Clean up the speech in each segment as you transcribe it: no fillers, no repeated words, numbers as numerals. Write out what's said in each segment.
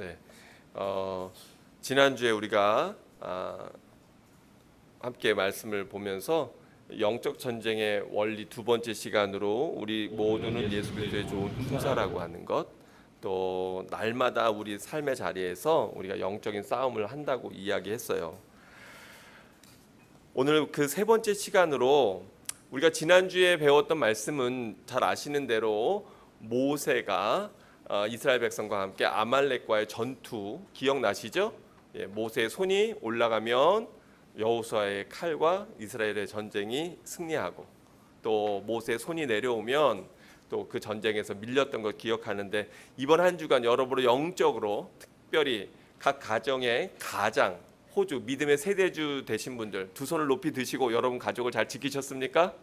네, 지난주에 우리가 함께 말씀을 보면서 영적 전쟁의 원리 두 번째 시간으로 우리 모두는 예수 그리스도의 좋은 후사라고 하는 것, 또 날마다 우리 삶의 자리에서 우리가 영적인 싸움을 한다고 이야기했어요. 오늘 그 세 번째 시간으로 우리가 지난주에 배웠던 말씀은 잘 아시는 대로 모세가 이스라엘 백성과 함께 아말렉과의 전투 기억나시죠? 모세의 손이 올라가면 여호수아의 칼과 이스라엘의 전쟁이 승리하고, 또 모세의 손이 내려오면 또 그 전쟁에서 밀렸던 걸 기억하는데, 이번 한 주간 여러분의 영적으로 특별히 각 가정의 가장 호주 믿음의 세대주 되신 분들 두 손을 높이 드시고 여러분 가족을 잘 지키셨습니까?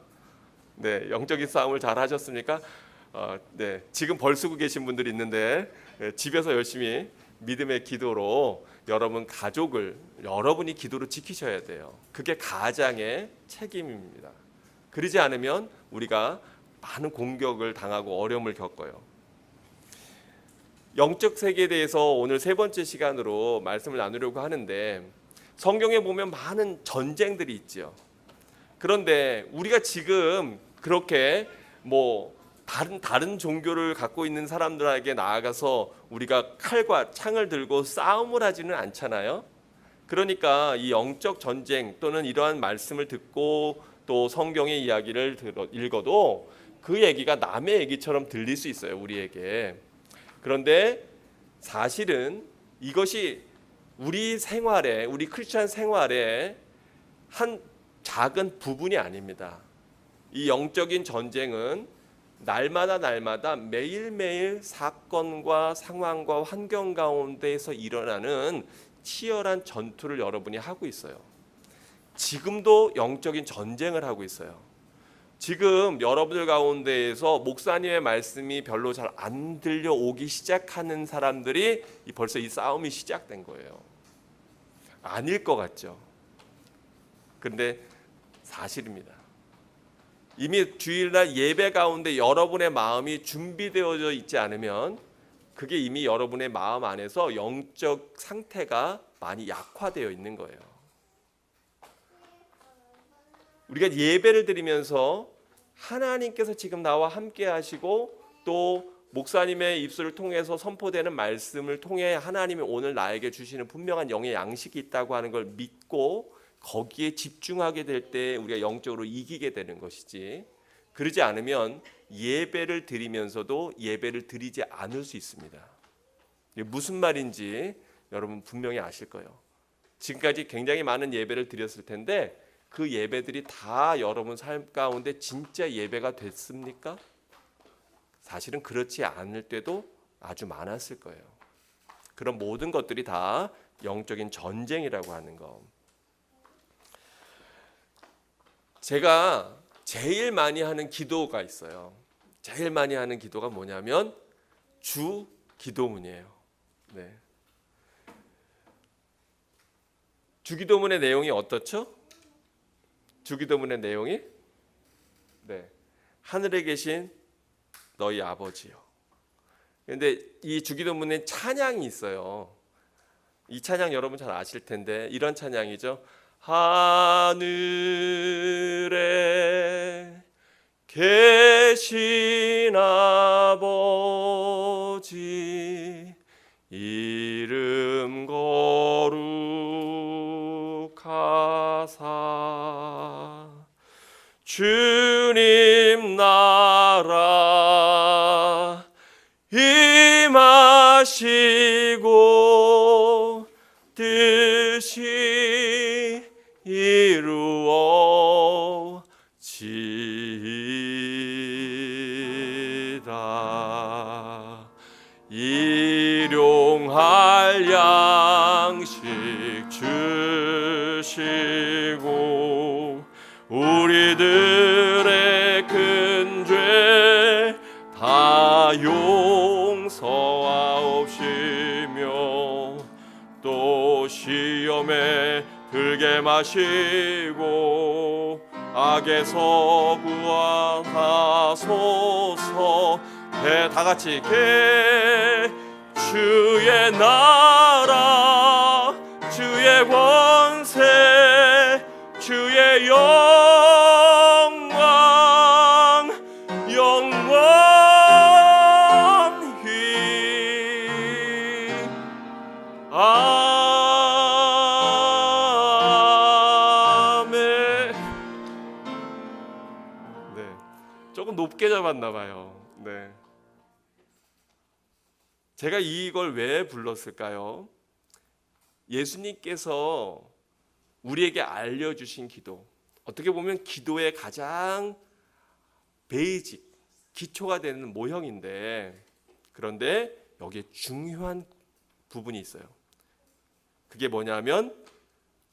네, 영적인 싸움을 잘 하셨습니까? 네, 지금 벌쓰고 계신 분들이 있는데 집에서 열심히 믿음의 기도로 여러분 가족을 여러분이 기도로 지키셔야 돼요. 그게 가장의 책임입니다. 그러지 않으면 우리가 많은 공격을 당하고 어려움을 겪어요. 영적 세계에 대해서 오늘 세 번째 시간으로 말씀을 나누려고 하는데, 성경에 보면 많은 전쟁들이 있죠. 그런데 우리가 지금 그렇게 다른 종교를 갖고 있는 사람들에게 나아가서 우리가 칼과 창을 들고 싸움을 하지는 않잖아요. 그러니까 이 영적 전쟁 또는 이러한 말씀을 듣고 또 성경의 이야기를 읽어도 그 얘기가 남의 얘기처럼 들릴 수 있어요, 우리에게. 그런데 사실은 이것이 우리 생활에, 우리 크리스찬 생활에 한 작은 부분이 아닙니다. 이 영적인 전쟁은 날마다 매일매일 사건과 상황과 환경 가운데에서 일어나는 치열한 전투를 여러분이 하고 있어요. 지금도 영적인 전쟁을 하고 있어요. 지금 여러분들 가운데에서 목사님의 말씀이 별로 잘 안 들려오기 시작하는 사람들이 벌써 이 싸움이 시작된 거예요. 아닐 것 같죠? 그런데 사실입니다. 이미 주일날 예배 가운데 여러분의 마음이 준비되어져 있지 않으면 그게 이미 여러분의 마음 안에서 영적 상태가 많이 약화되어 있는 거예요. 우리가 예배를 드리면서 하나님께서 지금 나와 함께 하시고, 또 목사님의 입술을 통해서 선포되는 말씀을 통해 하나님이 오늘 나에게 주시는 분명한 영의 양식이 있다고 하는 걸 믿고 거기에 집중하게 될 때 우리가 영적으로 이기게 되는 것이지, 그러지 않으면 예배를 드리면서도 예배를 드리지 않을 수 있습니다. 이게 무슨 말인지 여러분 분명히 아실 거예요. 지금까지 굉장히 많은 예배를 드렸을 텐데 그 예배들이 다 여러분 삶 가운데 진짜 예배가 됐습니까? 사실은 그렇지 않을 때도 아주 많았을 거예요. 그런 모든 것들이 다 영적인 전쟁이라고 하는 거. 제가 제일 많이 하는 기도가 있어요. 제일 많이 하는 기도가 뭐냐면 주 기도문이에요. 네. 주 기도문의 내용이 어떻죠? 주 기도문의 내용이 하늘에 계신 너희 아버지요. 그런데 이 주 기도문에 찬양이 있어요. 이 찬양 여러분 잘 아실 텐데 이런 찬양이죠. 하늘에 계신 아버지 이름 거룩하사 주님 나라 임하시고 뜻이 이루어지이다. 일용할 양식 주시고 우리들의 큰 죄 다 용서하옵시며 또 시험에 들게 마시고 악에서 구하소서. 다 같이 주의 나라 주의 권세 주의 영광 영원히 아멘. 네, 조금 높게 잡았나 봐요. 네. 제가 이걸 왜 불렀을까요? 예수님께서 우리에게 알려주신 기도, 어떻게 보면 기도의 가장 베이직, 기초가 되는 모형인데, 그런데 여기에 중요한 부분이 있어요. 그게 뭐냐면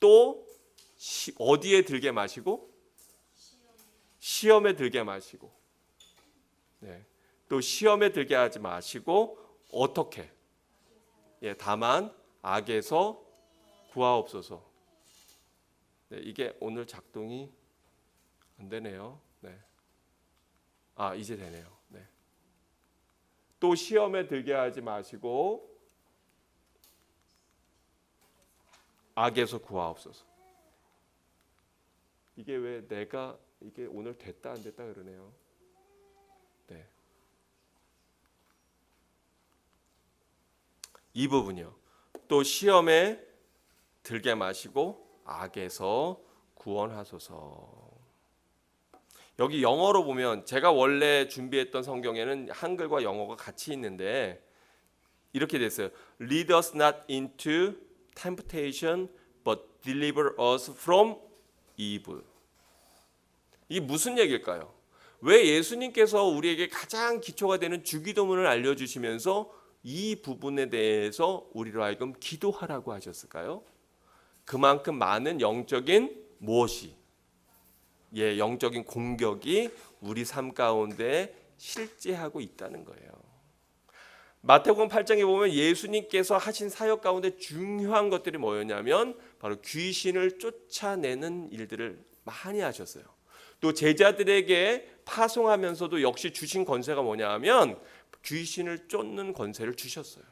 또 어디에 들게 마시고? 시험에 들게 마시고. 네. 또 시험에 들게 하지 마시고 어떻게? 예, 다만 악에서 구하옵소서. 네, 이게 오늘 작동이 안 되네요. 네. 아, 이제 되네요. 네. 또 시험에 들게 하지 마시고 악에서 구하옵소서. 이게 왜 내가 이게 오늘 됐다 안 됐다 그러네요. 네. 이 부분이요. 또 시험에 들게 마시고 악에서 구원하소서. 여기 영어로 보면 제가 원래 준비했던 성경에는 한글과 영어가 같이 있는데 이렇게 됐어요. Lead us not into temptation, but deliver us from evil. 이게 무슨 얘기일까요? 왜 예수님께서 우리에게 가장 기초가 되는 주기도문을 알려주시면서 이 부분에 대해서 우리로 하여금 기도하라고 하셨을까요? 그만큼 많은 영적인 무엇이? 예, 영적인 공격이 우리 삶 가운데 실제하고 있다는 거예요. 마태복음 8장에 보면 예수님께서 하신 사역 가운데 중요한 것들이 뭐였냐면 바로 귀신을 쫓아내는 일들을 많이 하셨어요. 또 제자들에게 파송하면서도 역시 주신 권세가 뭐냐 하면 귀신을 쫓는 권세를 주셨어요.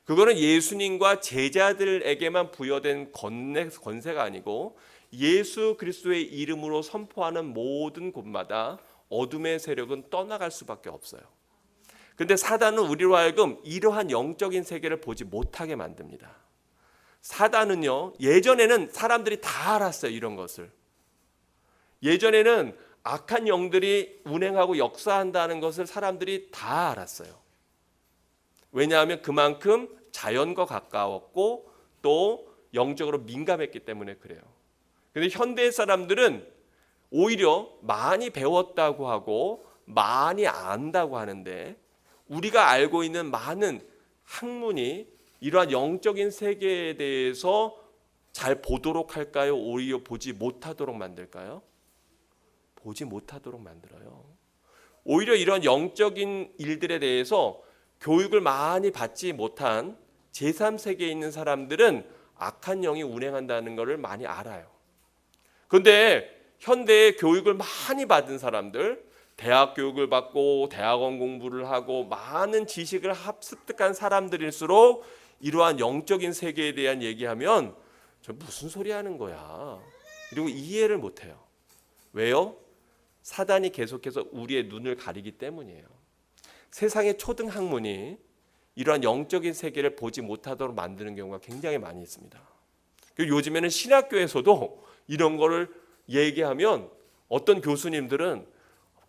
그거는 예수님과 제자들에게만 부여된 권세가 아니고 예수 그리스도의 이름으로 선포하는 모든 곳마다 어둠의 세력은 떠나갈 수밖에 없어요. 근데 사단은 우리로 하여금 이러한 영적인 세계를 보지 못하게 만듭니다. 사단은요, 예전에는 사람들이 다 알았어요. 이런 것을. 예전에는 악한 영들이 운행하고 역사한다는 것을 사람들이 다 알았어요. 왜냐하면 그만큼 자연과 가까웠고 또 영적으로 민감했기 때문에 그래요. 그런데 현대 사람들은 오히려 많이 배웠다고 하고 많이 안다고 하는데 우리가 알고 있는 많은 학문이 이러한 영적인 세계에 대해서 잘 보도록 할까요? 오히려 보지 못하도록 만들까요? 보지 못하도록 만들어요. 오히려 이런 영적인 일들에 대해서 교육을 많이 받지 못한 제3세계에 있는 사람들은 악한 영이 운행한다는 것을 많이 알아요. 그런데 현대에 교육을 많이 받은 사람들, 대학 교육을 받고 대학원 공부를 하고 많은 지식을 습득한 사람들일수록 이러한 영적인 세계에 대한 얘기하면 저 무슨 소리 하는 거야? 그리고 이해를 못해요. 왜요? 사단이 계속해서 우리의 눈을 가리기 때문이에요. 세상의 초등 학문이 이러한 영적인 세계를 보지 못하도록 만드는 경우가 굉장히 많이 있습니다. 그리고 요즘에는 신학교에서도 이런 거를 얘기하면 어떤 교수님들은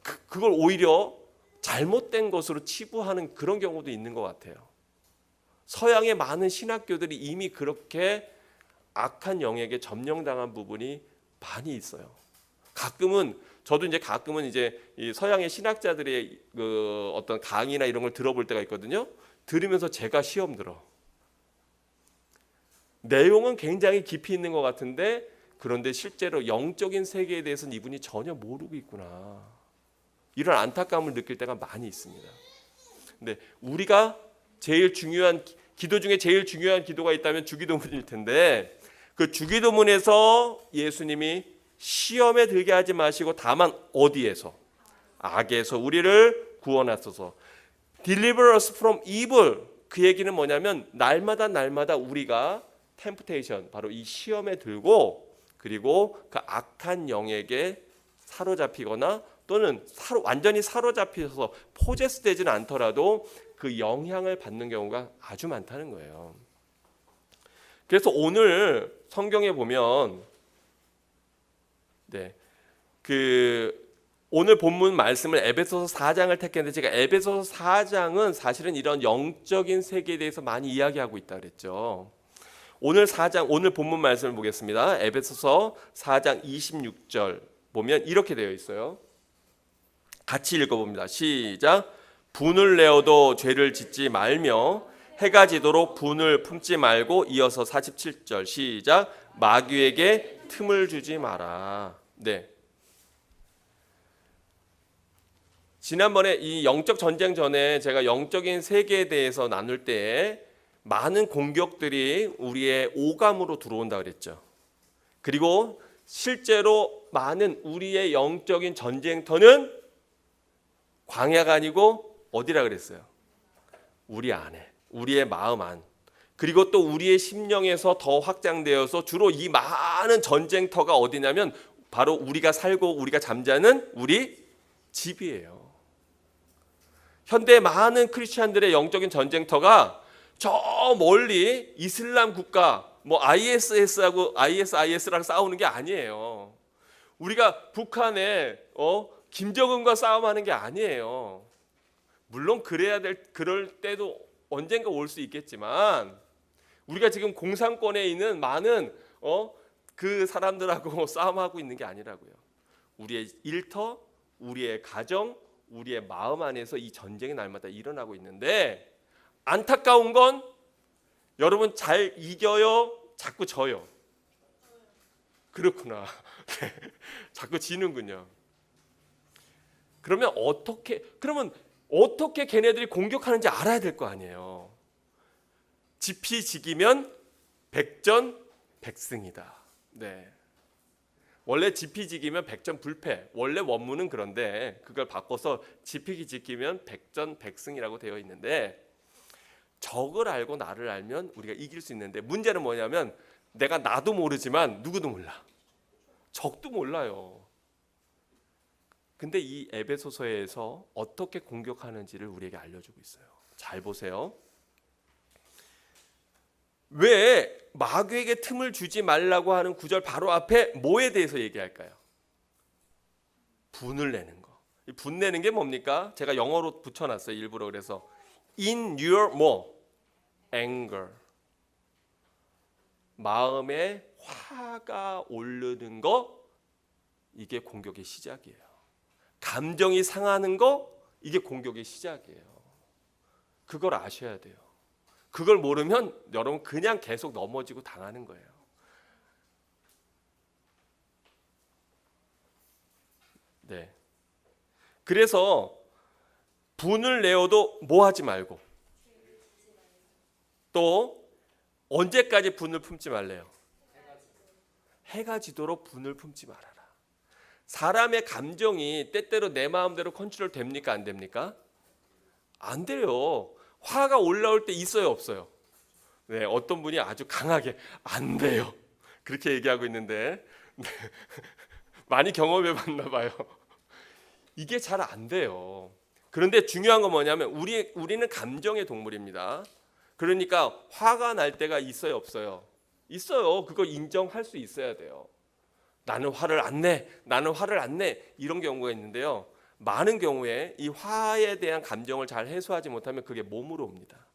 그걸 오히려 잘못된 것으로 치부하는 그런 경우도 있는 것 같아요. 서양의 많은 신학교들이 이미 그렇게 악한 영에게 점령당한 부분이 많이 있어요. 저도 가끔은 이 서양의 신학자들의 그 어떤 강의나 이런 걸 들어볼 때가 있거든요. 들으면서 제가 시험 들어. 내용은 굉장히 깊이 있는 것 같은데 그런데 실제로 영적인 세계에 대해서는 이분이 전혀 모르고 있구나. 이런 안타까움을 느낄 때가 많이 있습니다. 근데 우리가 제일 중요한 기도 중에 제일 중요한 기도가 있다면 주기도문일 텐데 그 주기도문에서 예수님이 시험에 들게 하지 마시고 다만 어디에서? 악에서 우리를 구원하소서. Deliver us from evil. 그 얘기는 뭐냐면 날마다 우리가 템프테이션, 바로 이 시험에 들고, 그리고 그 악한 영에게 사로잡히거나 또는 완전히 사로잡혀서 포제스되지는 않더라도 그 영향을 받는 경우가 아주 많다는 거예요. 그래서 오늘 성경에 보면 오늘 본문 말씀을 에베소서 4장을 택했는데, 제가 에베소서 4장은 사실은 이런 영적인 세계에 대해서 많이 이야기하고 있다 그랬죠. 오늘 본문 말씀을 보겠습니다. 에베소서 4장 26절 보면 이렇게 되어 있어요. 같이 읽어봅니다. 시작. 분을 내어도 죄를 짓지 말며 해가 지도록 분을 품지 말고, 이어서 47절 시작. 마귀에게 틈을 주지 마라. 네. 지난번에 이 영적 전쟁 전에 제가 영적인 세계에 대해서 나눌 때 많은 공격들이 우리의 오감으로 들어온다 그랬죠. 그리고 실제로 많은 우리의 영적인 전쟁터는 광야가 아니고 어디라 그랬어요? 우리 안에, 우리의 마음 안, 그리고 또 우리의 심령에서 더 확장되어서 주로 이 많은 전쟁터가 어디냐면 바로 우리가 살고 우리가 잠자는 우리 집이에요. 현대 많은 크리스찬들의 영적인 전쟁터가 저 멀리 이슬람 국가, ISIS랑 싸우는 게 아니에요. 우리가 북한에 김정은과 싸움하는 게 아니에요. 물론 그럴 때도 언젠가 올 수 있겠지만, 우리가 지금 공산권에 있는 많은 그 사람들하고 싸움하고 있는 게 아니라고요. 우리의 일터, 우리의 가정, 우리의 마음 안에서 이 전쟁이 날마다 일어나고 있는데, 안타까운 건 여러분 잘 이겨요? 자꾸 져요? 그렇구나. 자꾸 지는군요. 그러면 어떻게 걔네들이 공격하는지 알아야 될 거 아니에요. 지피지기면 백전백승이다. 네. 원래 지피지기면 백전불패. 원래 원문은 그런데 그걸 바꿔서 지피지기면 백전백승이라고 되어 있는데, 적을 알고 나를 알면 우리가 이길 수 있는데, 문제는 뭐냐면 내가 나도 모르지만 누구도 몰라. 적도 몰라요. 근데 이 에베소서에서 어떻게 공격하는지를 우리에게 알려주고 있어요. 잘 보세요. 왜 마귀에게 틈을 주지 말라고 하는 구절 바로 앞에 뭐에 대해서 얘기할까요? 분을 내는 거. 이 분 내는 게 뭡니까? 제가 영어로 붙여놨어요. 일부러. 그래서 in your anger. 마음에 화가 오르는 거, 이게 공격의 시작이에요. 감정이 상하는 거, 이게 공격의 시작이에요. 그걸 아셔야 돼요. 그걸 모르면 여러분 그냥 계속 넘어지고 당하는 거예요. 네. 그래서 분을 내어도 뭐 하지 말고, 또 언제까지 분을 품지 말래요? 해가 지도록 분을 품지 말아라. 사람의 감정이 때때로 내 마음대로 컨트롤 됩니까? 안 됩니까? 안 돼요. 화가 올라올 때 있어요, 없어요? 네, 어떤 분이 아주 강하게 안 돼요, 그렇게 얘기하고 있는데 네, 많이 경험해 봤나 봐요. 이게 잘 안 돼요. 그런데 중요한 건 뭐냐면 우리는 감정의 동물입니다. 그러니까 화가 날 때가 있어요, 없어요? 있어요. 그거 인정할 수 있어야 돼요. 나는 화를 안 내, 이런 경우가 있는데요. 많은 경우에 이 화에 대한 감정을 잘 해소하지 못하면 그게 몸으로 옵니다.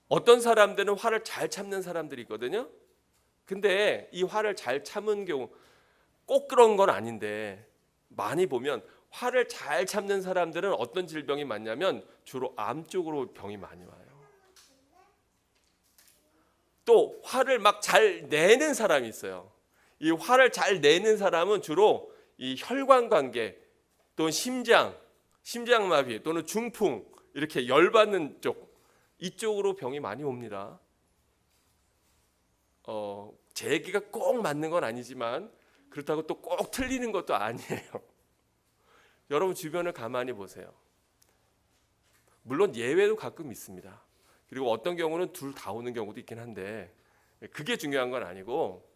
어떤 사람들은 화를 잘 참는 사람들이 있거든요. 근데 이 화를 잘 참은 경우, 꼭 그런 건 아닌데 많이 보면 화를 잘 참는 사람들은 어떤 질병이 많냐면 주로 암 쪽으로 병이 많이 와요. 또 화를 막 잘 내는 사람이 있어요. 이 화를 잘 내는 사람은 주로 이 혈관관계 또는 심장마비 또는 중풍, 이렇게 열받는 쪽, 이쪽으로 병이 많이 옵니다. 제 얘기가 꼭 맞는 건 아니지만 그렇다고 또 꼭 틀리는 것도 아니에요. 여러분 주변을 가만히 보세요. 물론 예외도 가끔 있습니다. 그리고 어떤 경우는 둘 다 오는 경우도 있긴 한데 그게 중요한 건 아니고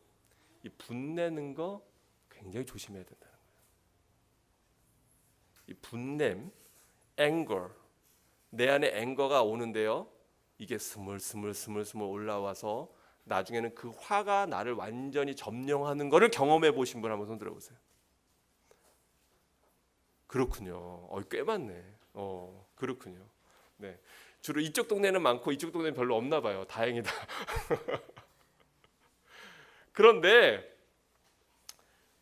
이 분내는 거 굉장히 조심해야 된다는 거예요. 이 분냄, anger, 내 안에 앵거가 오는데요. 이게 스물스물 올라와서 나중에는 그 화가 나를 완전히 점령하는 거를 경험해 보신 분 한번 손 들어보세요. 그렇군요. 꽤 많네. 그렇군요. 네, 주로 이쪽 동네는 많고 이쪽 동네는 별로 없나 봐요. 다행이다. 그런데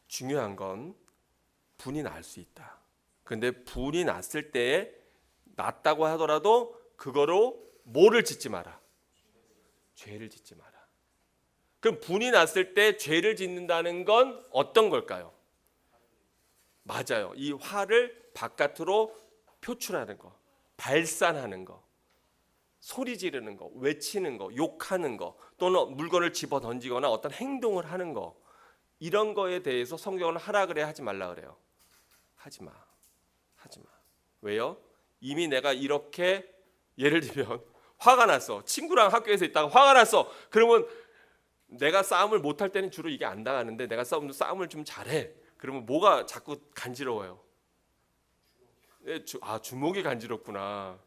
중요한 건 분이 날 수 있다. 근데 분이 났을 때 났다고 하더라도 그거로 뭐를 짓지 마라. 죄를 짓지 마라. 그럼 분이 났을 때 죄를 짓는다는 건 어떤 걸까요? 맞아요. 이 화를 바깥으로 표출하는 거, 발산하는 거, 소리 지르는 거, 외치는 거, 욕하는 거, 또는 물건을 집어 던지거나 어떤 행동을 하는 거, 이런 거에 대해서 성경은 하라 그래 하지 말라 그래요. 하지 마. 하지 마. 왜요? 이미 내가 이렇게 예를 들면 화가 났어. 친구랑 학교에서 있다가 화가 났어. 그러면 내가 싸움을 못할 때는 주로 이게 안 당하는데 내가 싸움을 좀 잘해. 그러면 뭐가 자꾸 간지러워요? 주먹이 간지럽구나.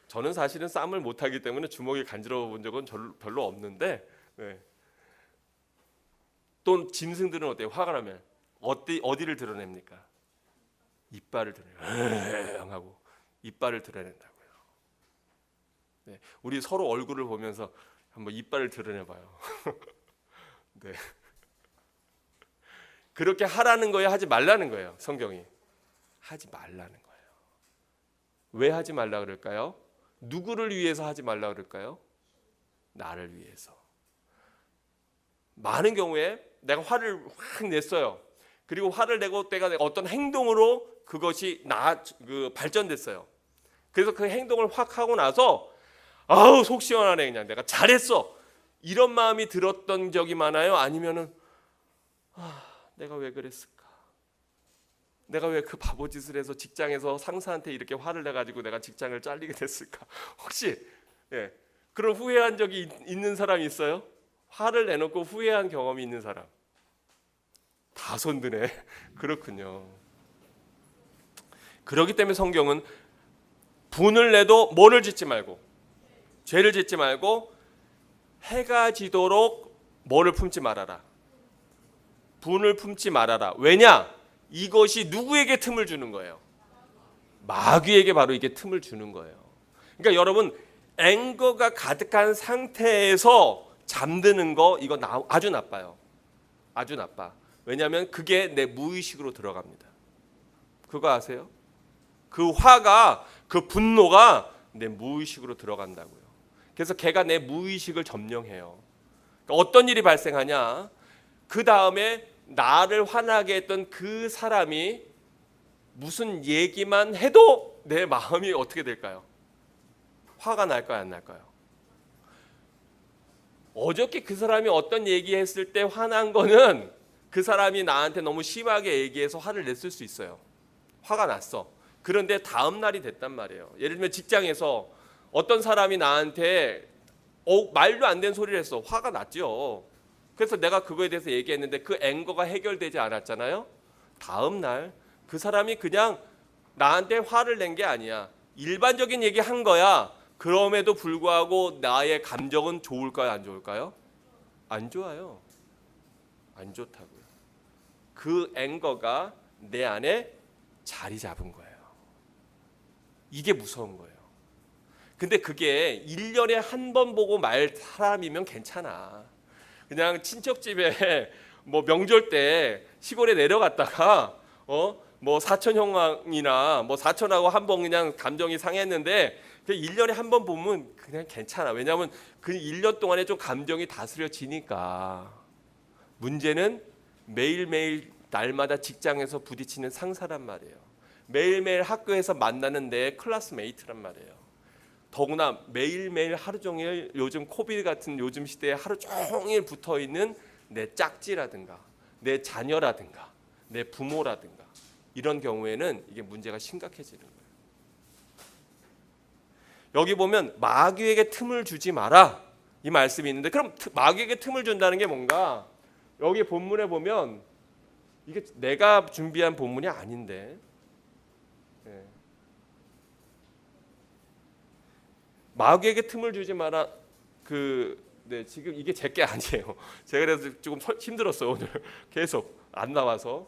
저는 사실은 싸움을 못하기 때문에 주먹이 간지러워 본 적은 별로 없는데 네. 또 짐승들은 어때요? 화가 나면 어디를 드러냅니까? 이빨을 드러내요. 하고 이빨을 드러낸다고요. 네. 우리 서로 얼굴을 보면서 한번 이빨을 드러내봐요. 네. 그렇게 하라는 거예요? 하지 말라는 거예요? 성경이 하지 말라는 거예요. 왜 하지 말라 그럴까요? 누구를 위해서 하지 말라 그럴까요? 나를 위해서. 많은 경우에 내가 화를 확 냈어요. 그리고 화를 내고 내가 어떤 행동으로 그것이 발전됐어요. 그래서 그 행동을 확 하고 나서 아우 속 시원하네, 그냥 내가 잘했어, 이런 마음이 들었던 적이 많아요? 아니면은 내가 왜 그랬을까? 내가 왜 그 바보짓을 해서 직장에서 상사한테 이렇게 화를 내가지고 내가 직장을 잘리게 됐을까? 혹시 그런 후회한 적이 있는 사람이 있어요? 화를 내놓고 후회한 경험이 있는 사람? 다 손드네. 그렇군요. 그렇기 때문에 성경은 분을 내도 뭐를 짓지 말고, 죄를 짓지 말고 해가 지도록 뭐를 품지 말아라. 분을 품지 말아라. 왜냐? 이것이 누구에게 틈을 주는 거예요? 마귀에게 바로 이게 틈을 주는 거예요. 그러니까 여러분, 앵거가 가득한 상태에서 잠드는 거 이거 아주 나빠요. 아주 나빠. 왜냐하면 그게 내 무의식으로 들어갑니다. 그거 아세요? 그 화가, 그 분노가 내 무의식으로 들어간다고요. 그래서 걔가 내 무의식을 점령해요. 그러니까 어떤 일이 발생하냐? 그 다음에 나를 화나게 했던 그 사람이 무슨 얘기만 해도 내 마음이 어떻게 될까요? 화가 날까요, 안 날까요? 어저께 그 사람이 어떤 얘기했을 때 화난 거는 그 사람이 나한테 너무 심하게 얘기해서 화를 냈을 수 있어요. 화가 났어. 그런데 다음 날이 됐단 말이에요. 예를 들면 직장에서 어떤 사람이 나한테 말도 안 되는 소리를 했어. 화가 났죠. 그래서 내가 그거에 대해서 얘기했는데 그 앵거가 해결되지 않았잖아요. 다음 날 그 사람이 그냥 나한테 화를 낸 게 아니야. 일반적인 얘기 한 거야. 그럼에도 불구하고 나의 감정은 좋을까요, 안 좋을까요? 안 좋아요. 안 좋다고요. 그 앵거가 내 안에 자리 잡은 거예요. 이게 무서운 거예요. 근데 그게 1년에 한 번 보고 말 사람이면 괜찮아. 그냥 친척집에 뭐 명절 때 시골에 내려갔다가 뭐 사촌 형이나 뭐 사촌하고 한 번 그냥 감정이 상했는데 1년에 한 번 보면 그냥 괜찮아. 왜냐하면 그 1년 동안에 좀 감정이 다스려지니까. 문제는 매일매일 날마다 직장에서 부딪히는 상사란 말이에요. 매일매일 학교에서 만나는 내 클래스메이트란 말이에요. 더구나 매일매일 하루 종일 요즘 코비드 같은 요즘 시대에 하루 종일 붙어있는 내 짝지라든가 내 자녀라든가 내 부모라든가 이런 경우에는 이게 문제가 심각해지는 거예요. 여기 보면 마귀에게 틈을 주지 마라 이 말씀이 있는데, 그럼 마귀에게 틈을 준다는 게 뭔가? 여기 본문에 보면 이게 내가 준비한 본문이 아닌데, 예. 마귀에게 틈을 주지 마라. 네, 지금 이게 제 게 아니에요. 제가 그래서 조금 힘들었어요 오늘. 계속 안 나와서.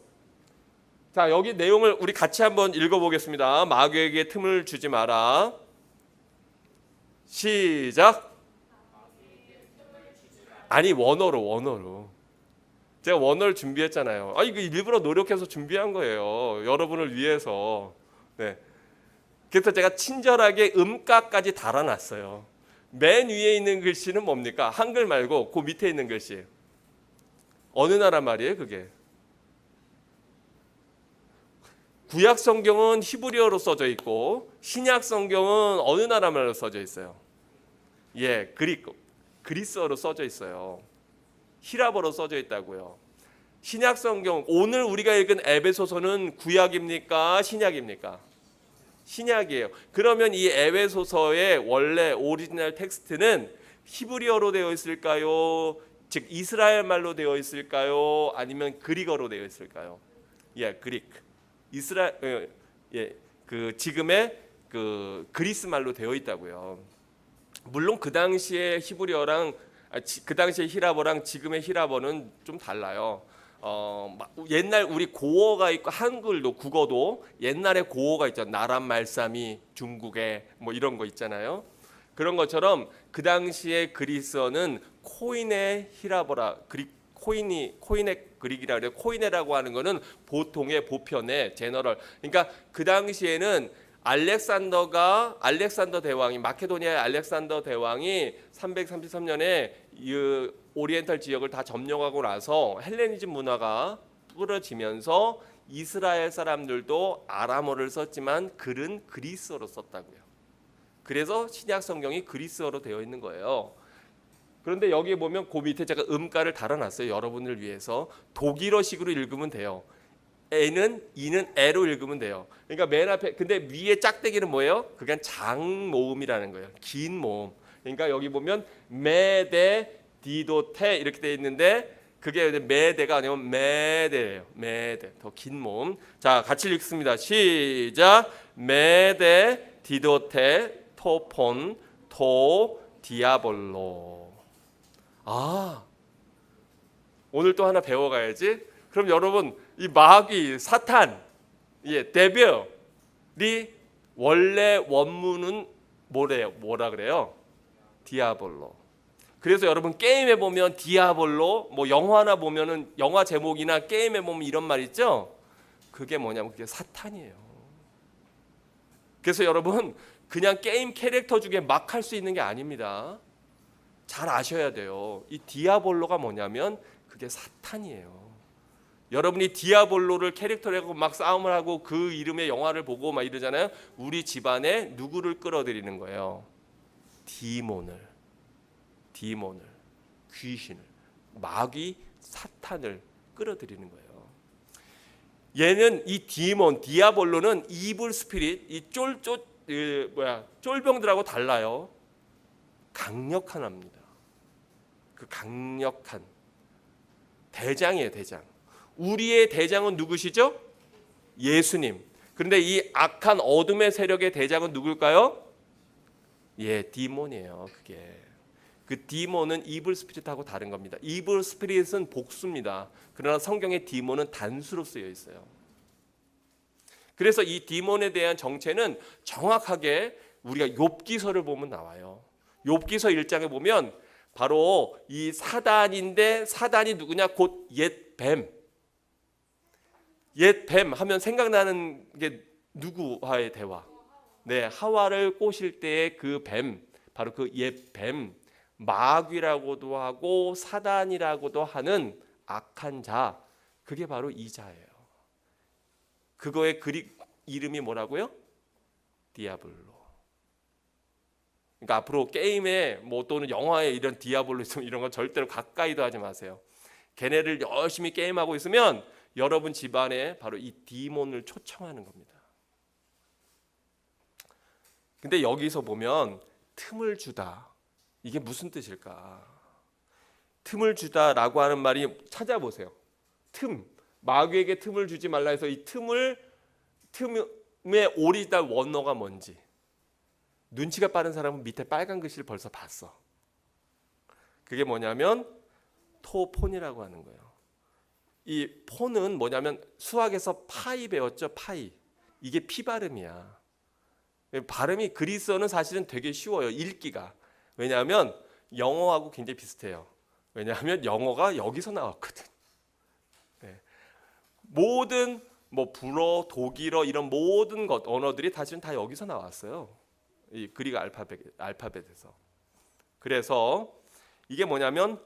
자, 여기 내용을 우리 같이 한번 읽어보겠습니다. 마귀에게 틈을 주지 마라. 시작. 아니, 원어로. 제가 원어를 준비했잖아요. 이거 일부러 노력해서 준비한 거예요. 여러분을 위해서. 네. 그래서 제가 친절하게 음가까지 달아놨어요. 맨 위에 있는 글씨는 뭡니까? 한글 말고 그 밑에 있는 글씨. 어느 나라 말이에요, 그게? 구약 성경은 히브리어로 써져 있고 신약 성경은 어느 나라 말로 써져 있어요? 예, 그리스어로 써져 있어요. 히라버로 써져 있다고요. 신약 성경, 오늘 우리가 읽은 에베소서는 구약입니까? 신약입니까? 신약이에요. 그러면 이 에베소서의 원래 오리지널 텍스트는 히브리어로 되어 있을까요? 즉 이스라엘 말로 되어 있을까요? 아니면 그리거로 되어 있을까요? 예, 그 지금의 그 그리스 말로 되어 있다고요. 물론 그 당시에 히브리어랑 그 당시에 히라버랑 지금의 히라버는 좀 달라요. 옛날 우리 고어가 있고 한글도 국어도 옛날에 고어가 있죠. 나란 말싸미 중국에 뭐 이런 거 있잖아요. 그런 것처럼 그 당시에 그리스어는 코인의 히라버라 코인의 그릭이라 그래요. 코이네라고 하는 거는 보통의 보편의 제너럴. 그러니까 그 당시에는 알렉산더 대왕이 마케도니아의 알렉산더 대왕이 333년에 이 오리엔탈 지역을 다 점령하고 나서 헬레니즘 문화가 뿌려지면서 이스라엘 사람들도 아람어를 썼지만 글은 그리스어로 썼다고요. 그래서 신약 성경이 그리스어로 되어 있는 거예요. 그런데 여기에 보면 그 밑에 제가 음가를 달아놨어요. 여러분을 위해서. 독일어식으로 읽으면 돼요. 이는 에로 읽으면 돼요. 그러니까 맨 앞에, 근데 위에 짝대기는 뭐예요? 그게 장모음이라는 거예요. 긴 모음. 그러니까 여기 보면 메데 디도테 이렇게 돼 있는데 그게 메데가 아니면 메데예요. 메데. 더 긴 모음. 자, 같이 읽습니다. 시작. 메데 디도테 토폰 토 디아볼로. 오늘 또 하나 배워가야지. 그럼 여러분, 이 마귀, 사탄, 데빌이 원래 원문은 뭐라 그래요? 디아볼로. 그래서 여러분 게임에 보면 디아볼로, 뭐 영화나 보면은 영화 제목이나 게임에 보면 이런 말 있죠? 그게 뭐냐면 그게 사탄이에요. 그래서 여러분 그냥 게임 캐릭터 중에 막 할 수 있는 게 아닙니다. 잘 아셔야 돼요. 이 디아볼로가 뭐냐면 그게 사탄이에요. 여러분이 디아볼로를 캐릭터로 하고 막 싸움을 하고 그 이름의 영화를 보고 막 이러잖아요. 우리 집안에 누구를 끌어들이는 거예요? 디몬을, 귀신을, 마귀, 사탄을 끌어들이는 거예요. 얘는 이 디아볼로는 이블 스피릿, 이 쫄병들하고 달라요. 강력한 합니다. 그 강력한 대장이에요, 대장. 우리의 대장은 누구시죠? 예수님. 그런데 이 악한 어둠의 세력의 대장은 누굴까요? 디몬이에요. 그게. 그 디몬은 이블 스피릿하고 다른 겁니다. 이블 스피릿은 복수입니다. 그러나 성경의 디몬은 단수로 쓰여 있어요. 그래서 이 디몬에 대한 정체는 정확하게 우리가 욥기서를 보면 나와요. 욥기서 1장에 보면 바로 이 사단인데, 사단이 누구냐? 곧 옛뱀. 옛뱀 하면 생각나는 게 누구와의 대화? 네, 하와를 꼬실 때의 그 뱀, 바로 그 옛뱀, 마귀라고도 하고 사단이라고도 하는 악한 자, 그게 바로 이 자예요. 그거의 그릭 이름이 뭐라고요? 디아블로. 그러니까 앞으로 게임에 뭐 또는 영화에 이런 디아볼로 있으면 이런 건 절대로 가까이도 하지 마세요. 걔네를 열심히 게임하고 있으면 여러분 집안에 바로 이 디몬을 초청하는 겁니다. 근데 여기서 보면 틈을 주다. 이게 무슨 뜻일까? 틈을 주다라고 하는 말이 찾아보세요. 틈. 마귀에게 틈을 주지 말라 해서 이 틈에 오리지널 원어가 뭔지. 눈치가 빠른 사람은 밑에 빨간 글씨를 벌써 봤어. 그게 뭐냐면 토폰이라고 하는 거예요. 이 폰은 뭐냐면 수학에서 파이 배웠죠. 파이. 이게 피 발음이야. 발음이 그리스어는 사실은 되게 쉬워요. 읽기가. 왜냐하면 영어하고 굉장히 비슷해요. 왜냐하면 영어가 여기서 나왔거든. 네. 모든 불어, 독일어 이런 모든 언어들이 사실은 다 여기서 나왔어요. 이 그리스 알파벳에서. 그래서 이게 뭐냐면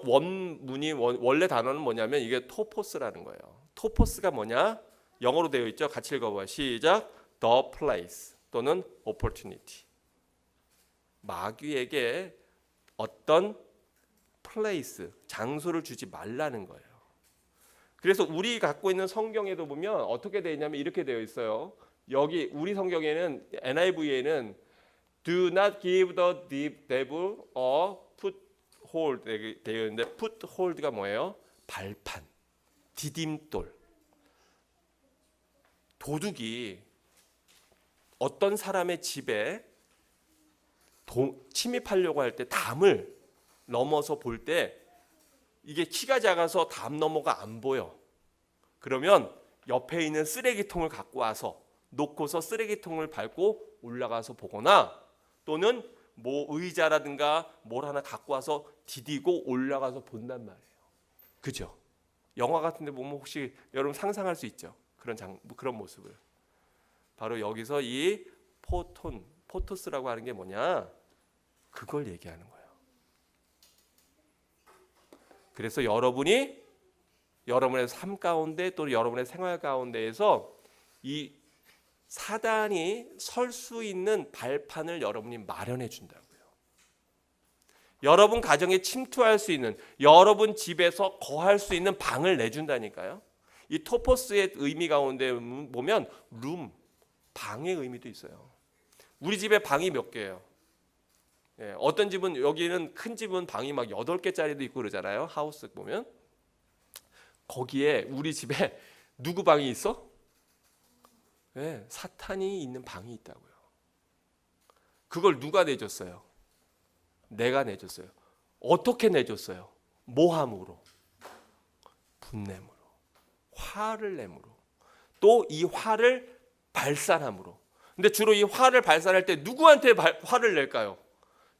원문이 원래 단어는 뭐냐면 이게 토포스라는 거예요. 토포스가 뭐냐? 영어로 되어 있죠. 같이 읽어봐요. 시작. The place 또는 opportunity. 마귀에게 어떤 place, 장소를 주지 말라는 거예요. 그래서 우리 갖고 있는 성경에도 보면 어떻게 되어 있냐면 이렇게 되어 있어요. 여기 우리 성경에는 NIV에는 Do not give the devil a foothold 되어 있는데 foothold가 뭐예요? 발판, 디딤돌. 도둑이 어떤 사람의 집에 침입하려고 할 때 담을 넘어서 볼 때 이게 키가 작아서 담 너머가 안 보여. 그러면 옆에 있는 쓰레기통을 갖고 와서 놓고서 쓰레기통을 밟고 올라가서 보거나 또는 뭐 의자라든가 뭘 하나 갖고 와서 디디고 올라가서 본단 말이에요. 그죠? 영화 같은 데 보면 혹시 여러분 상상할 수 있죠? 그런 모습을. 바로 여기서 이 포토스라고 하는 게 뭐냐? 그걸 얘기하는 거예요. 그래서 여러분이 여러분의 삶 가운데 또 여러분의 생활 가운데에서 이 사단이 설 수 있는 발판을 여러분이 마련해 준다고요. 여러분 가정에 침투할 수 있는, 여러분 집에서 거할 수 있는 방을 내준다니까요. 이 토포스의 의미 가운데 보면 룸, 방의 의미도 있어요. 우리 집에 방이 몇 개예요? 예, 어떤 집은 여기는 큰 집은 방이 막 8개짜리도 있고 그러잖아요. 하우스 보면. 거기에 우리 집에 누구 방이 있어? 예, 사탄이 있는 방이 있다고요. 그걸 누가 내줬어요? 내가 내줬어요. 어떻게 내줬어요? 모함으로, 분냄으로, 화를 내므로, 또 이 화를 발산함으로. 근데 주로 이 화를 발산할 때 누구한테 화를 낼까요?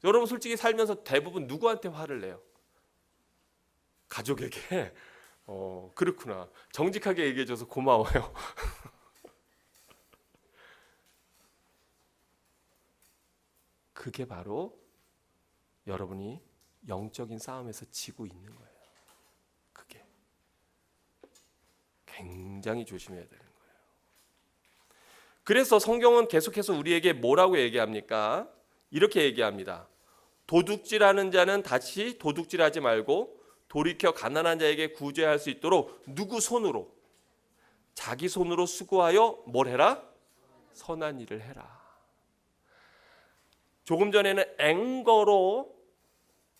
여러분 솔직히 살면서 대부분 누구한테 화를 내요? 가족에게. 그렇구나. 정직하게 얘기해줘서 고마워요. 그게 바로 여러분이 영적인 싸움에서 지고 있는 거예요. 그게 굉장히 조심해야 되는 거예요. 그래서 성경은 계속해서 우리에게 뭐라고 얘기합니까? 이렇게 얘기합니다. 도둑질하는 자는 다시 도둑질하지 말고 돌이켜 가난한 자에게 구제할 수 있도록 누구 손으로? 자기 손으로 수고하여 뭘 해라? 선한 일을 해라. 조금 전에는 앵거로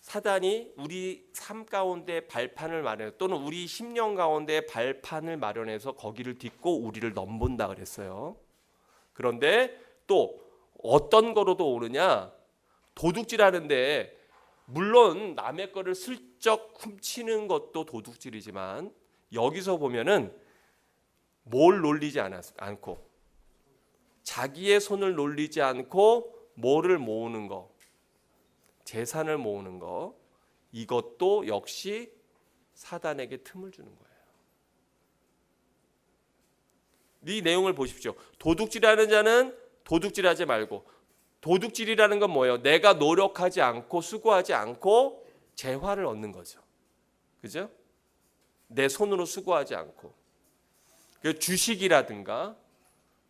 사단이 우리 삶 가운데 발판을 마련해서 또는 우리 심령 가운데 발판을 마련해서 거기를 딛고 우리를 넘본다 그랬어요. 그런데 또 어떤 거로도 오느냐? 도둑질하는데 물론 남의 거를 슬쩍 훔치는 것도 도둑질이지만 여기서 보면은 뭘 놀리지 않고 자기의 손을 놀리지 않고 뭐를 모으는 거, 재산을 모으는 거, 이것도 역시 사단에게 틈을 주는 거예요. 이 내용을 보십시오. 도둑질하는 자는 도둑질하지 말고, 도둑질이라는 건 뭐예요? 내가 노력하지 않고 수고하지 않고 재화를 얻는 거죠. 그죠? 내 손으로 수고하지 않고. 주식이라든가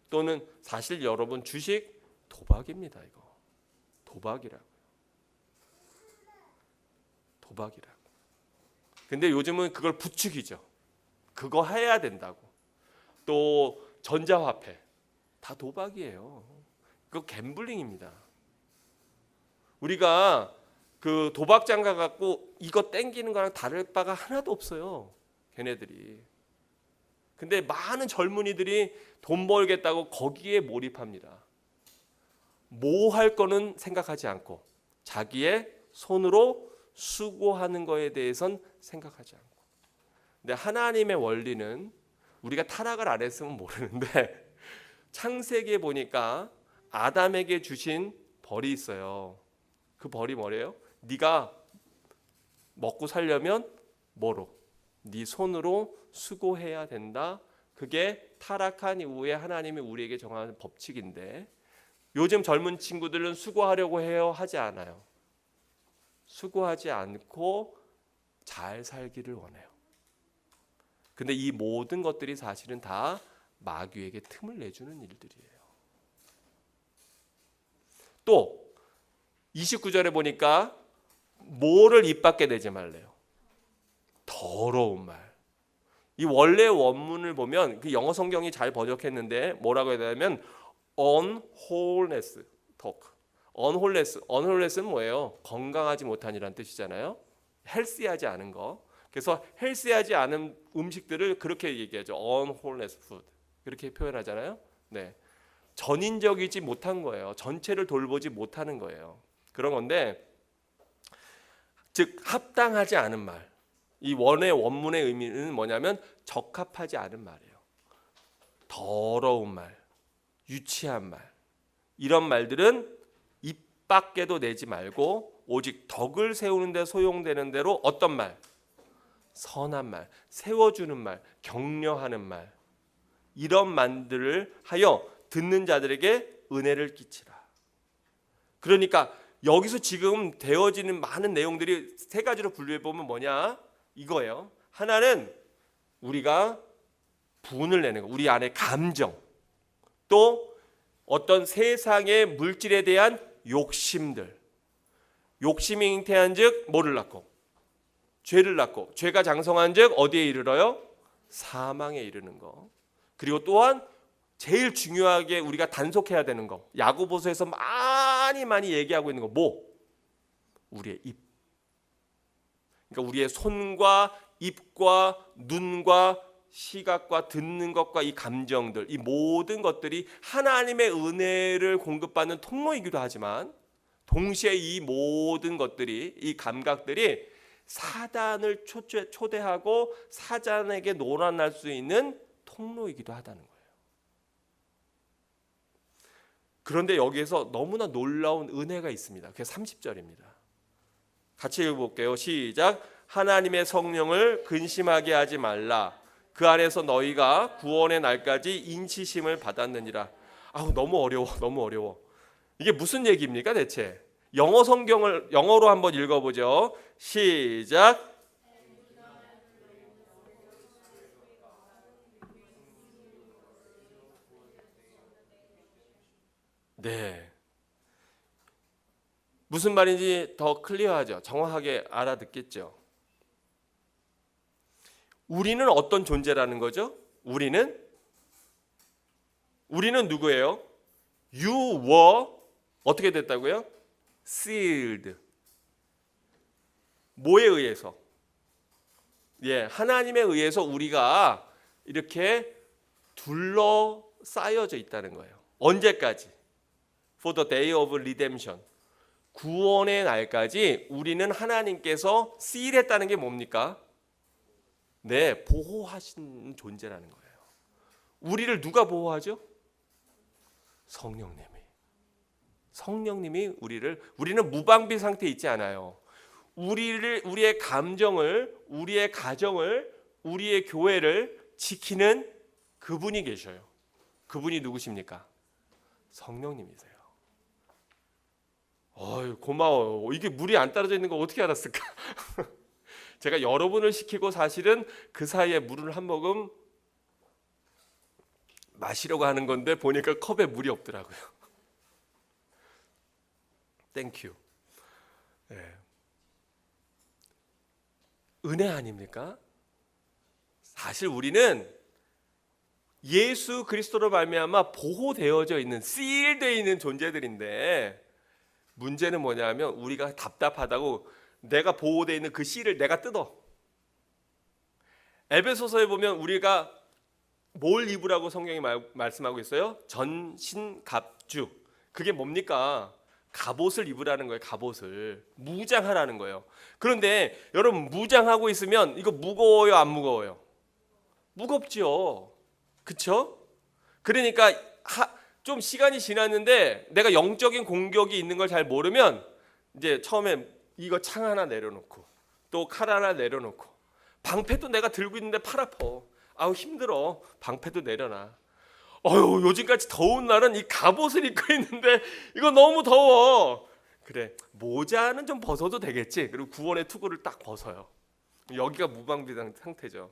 또는 사실 여러분 주식 도박입니다. 이거 도박이라고요. 도박이라고. 근데 요즘은 그걸 부추기죠. 그거 해야 된다고. 또 전자화폐 다 도박이에요. 그거 갬블링입니다. 우리가 그 도박장 가갖고 이거 땡기는 거랑 다를 바가 하나도 없어요. 걔네들이. 근데 많은 젊은이들이 돈 벌겠다고 거기에 몰입합니다. 뭐 할 거는 생각하지 않고 자기의 손으로 수고하는 거에 대해선 생각하지 않고. 근데 하나님의 원리는 우리가 타락을 안 했으면 모르는데 창세기에 보니까 아담에게 주신 벌이 있어요. 그 벌이 뭐래요? 네가 먹고 살려면 뭐로? 네 손으로 수고해야 된다. 그게 타락한 이후에 하나님이 우리에게 정하는 법칙인데 요즘 젊은 친구들은 수고하려고 해요? 하지 않아요? 수고하지 않고 잘 살기를 원해요. 근데 이 모든 것들이 사실은 다 마귀에게 틈을 내주는 일들이에요. 또 29절에 보니까 뭐를 입 밖에 내지 말래요? 더러운 말. 이 원래 원문을 보면 그 영어 성경이 잘 번역했는데 뭐라고 해야 되냐면 unwholeness talk. unwholeness는 뭐예요? 건강하지 못한이라는 뜻이잖아요. 헬시하지 않은 거. 그래서 헬시하지 않은 음식들을 그렇게 얘기하죠. unwholeness food. 그렇게 표현하잖아요. 네. 전인적이지 못한 거예요. 전체를 돌보지 못하는 거예요. 그런 건데 즉 합당하지 않은 말. 이 원문의 의미는 뭐냐면 적합하지 않은 말이에요. 더러운 말, 유치한 말. 이런 말들은 입 밖에도 내지 말고 오직 덕을 세우는 데 소용되는 대로 어떤 말? 선한 말, 세워주는 말, 격려하는 말. 이런 말들을 하여 듣는 자들에게 은혜를 끼치라. 그러니까 여기서 지금 되어지는 많은 내용들이 세 가지로 분류해 보면 뭐냐? 이거예요. 하나는 우리가 분을 내는 거, 우리 안에 감정, 또 어떤 세상의 물질에 대한 욕심들. 욕심이 잉태한즉 뭐를 낳고? 죄를 낳고, 죄가 장성한즉 어디에 이르러요? 사망에 이르는 거. 그리고 또한 제일 중요하게 우리가 단속해야 되는 거. 야고보서에서 많이 얘기하고 있는 거 뭐? 우리의 입. 그러니까 우리의 손과 입과 눈과 시각과 듣는 것과 이 감정들, 이 모든 것들이 하나님의 은혜를 공급받는 통로이기도 하지만 동시에 이 모든 것들이, 이 감각들이 사단을 초대하고 사단에게 놀아날 수 있는 통로이기도 하다는 거예요. 그런데 여기에서 너무나 놀라운 은혜가 있습니다. 그게 30절입니다. 같이 읽어볼게요. 시작. 하나님의 성령을 근심하게 하지 말라. 그 안에서 너희가 구원의 날까지 인치심을 받았느니라. 아우 너무 어려워. 이게 무슨 얘기입니까 대체? 영어 성경을 영어로 한번 읽어보죠. 시작. 네. 무슨 말인지 더 클리어하죠. 정확하게 알아듣겠죠. 우리는 어떤 존재라는 거죠? 우리는 누구예요? You were 어떻게 됐다고요? Sealed. 뭐에 의해서? 예, 하나님에 의해서 우리가 이렇게 둘러싸여져 있다는 거예요. 언제까지? For the day of redemption. 구원의 날까지 우리는 하나님께서 seal했다는 게 뭡니까? 네, 보호하신 존재라는 거예요. 우리를 누가 보호하죠? 성령님이 우리는 무방비 상태에 있지 않아요. 우리의 감정을, 우리의 가정을, 우리의 교회를 지키는 그분이 계셔요. 그분이 누구십니까? 성령님이세요. 고마워요. 이게 물이 안 떨어져 있는 거 어떻게 알았을까? 제가 여러분을 시키고 사실은 그 사이에 물을 한 모금 마시려고 하는 건데 보니까 컵에 물이 없더라고요. 땡큐. 네. 은혜 아닙니까? 사실 우리는 예수 그리스도로 말미암아 보호되어져 있는, 시일되어 있는 존재들인데, 문제는 뭐냐면 우리가 답답하다고 내가 보호되어 있는 그 씨를 내가 뜯어. 에베소서에 보면 우리가 뭘 입으라고 성경이 말씀하고 있어요? 전신갑주. 그게 뭡니까? 갑옷을 입으라는 거예요. 갑옷을 무장하라는 거예요. 그런데 여러분, 무장하고 있으면 이거 무거워요, 안 무거워요? 무겁죠. 그쵸? 그러니까 좀 시간이 지났는데 내가 영적인 공격이 있는 걸 잘 모르면 이제 처음에 이거 창 하나 내려놓고 또 칼 하나 내려놓고, 방패도 내가 들고 있는데 팔 아파. 아우 힘들어. 방패도 내려놔. 어휴, 요즘같이 더운 날은 이 갑옷을 입고 있는데 이거 너무 더워. 그래, 모자는 좀 벗어도 되겠지. 그리고 구원의 투구를 딱 벗어요. 여기가 무방비상 상태죠.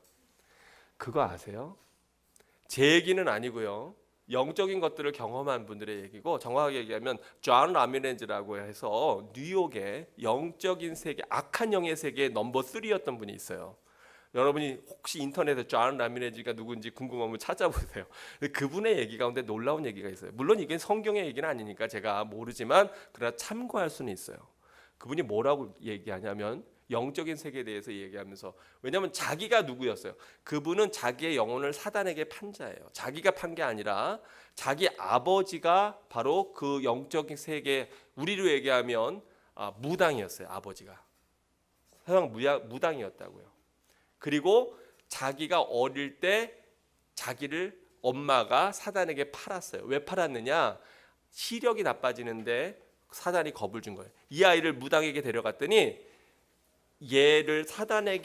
그거 아세요? 제 얘기는 아니고요, 영적인 것들을 경험한 분들의 얘기고, 정확하게 얘기하면 존 라미렌즈라고 해서 뉴욕의 영적인 세계, 악한 영의 세계의 넘버 3였던 분이 있어요. 여러분이 혹시 인터넷에 존 라미렌즈가 누군지 궁금하면 찾아보세요. 그분의 얘기 가운데 놀라운 얘기가 있어요. 물론 이게 성경의 얘기는 아니니까 제가 모르지만 그러나 참고할 수는 있어요. 그분이 뭐라고 얘기하냐면 영적인 세계에 대해서 얘기하면서, 왜냐하면 자기가 누구였어요? 그분은 자기의 영혼을 사단에게 판 자예요. 자기가 판 게 아니라 자기 아버지가 바로 그 영적인 세계, 우리로 얘기하면 무당이었어요. 아버지가 서양 무당이었다고요. 그리고 자기가 어릴 때 자기를 엄마가 사단에게 팔았어요. 왜 팔았느냐? 시력이 나빠지는데 사단이 겁을 준 거예요. 이 아이를 무당에게 데려갔더니 얘를 사단의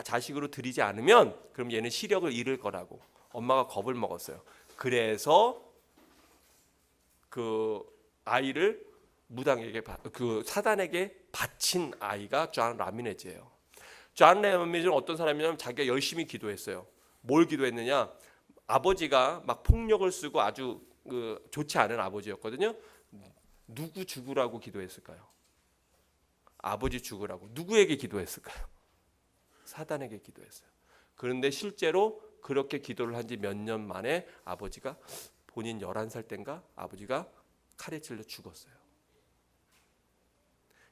자식으로 들이지 않으면 그럼 얘는 시력을 잃을 거라고 엄마가 겁을 먹었어요. 그래서 그 아이를 무당에게, 그 사단에게 바친 아이가 존 라미네즈예요. 존 라미네즈는 어떤 사람이냐면 자기가 열심히 기도했어요. 뭘 기도했느냐? 아버지가 막 폭력을 쓰고 아주 좋지 않은 아버지였거든요. 누구 죽으라고 기도했을까요? 아버지 죽으라고. 누구에게 기도했을까요? 사단에게 기도했어요. 그런데 실제로 그렇게 기도를 한 지 몇 년 만에 아버지가, 본인 11살 땐가 아버지가 칼에 찔려 죽었어요.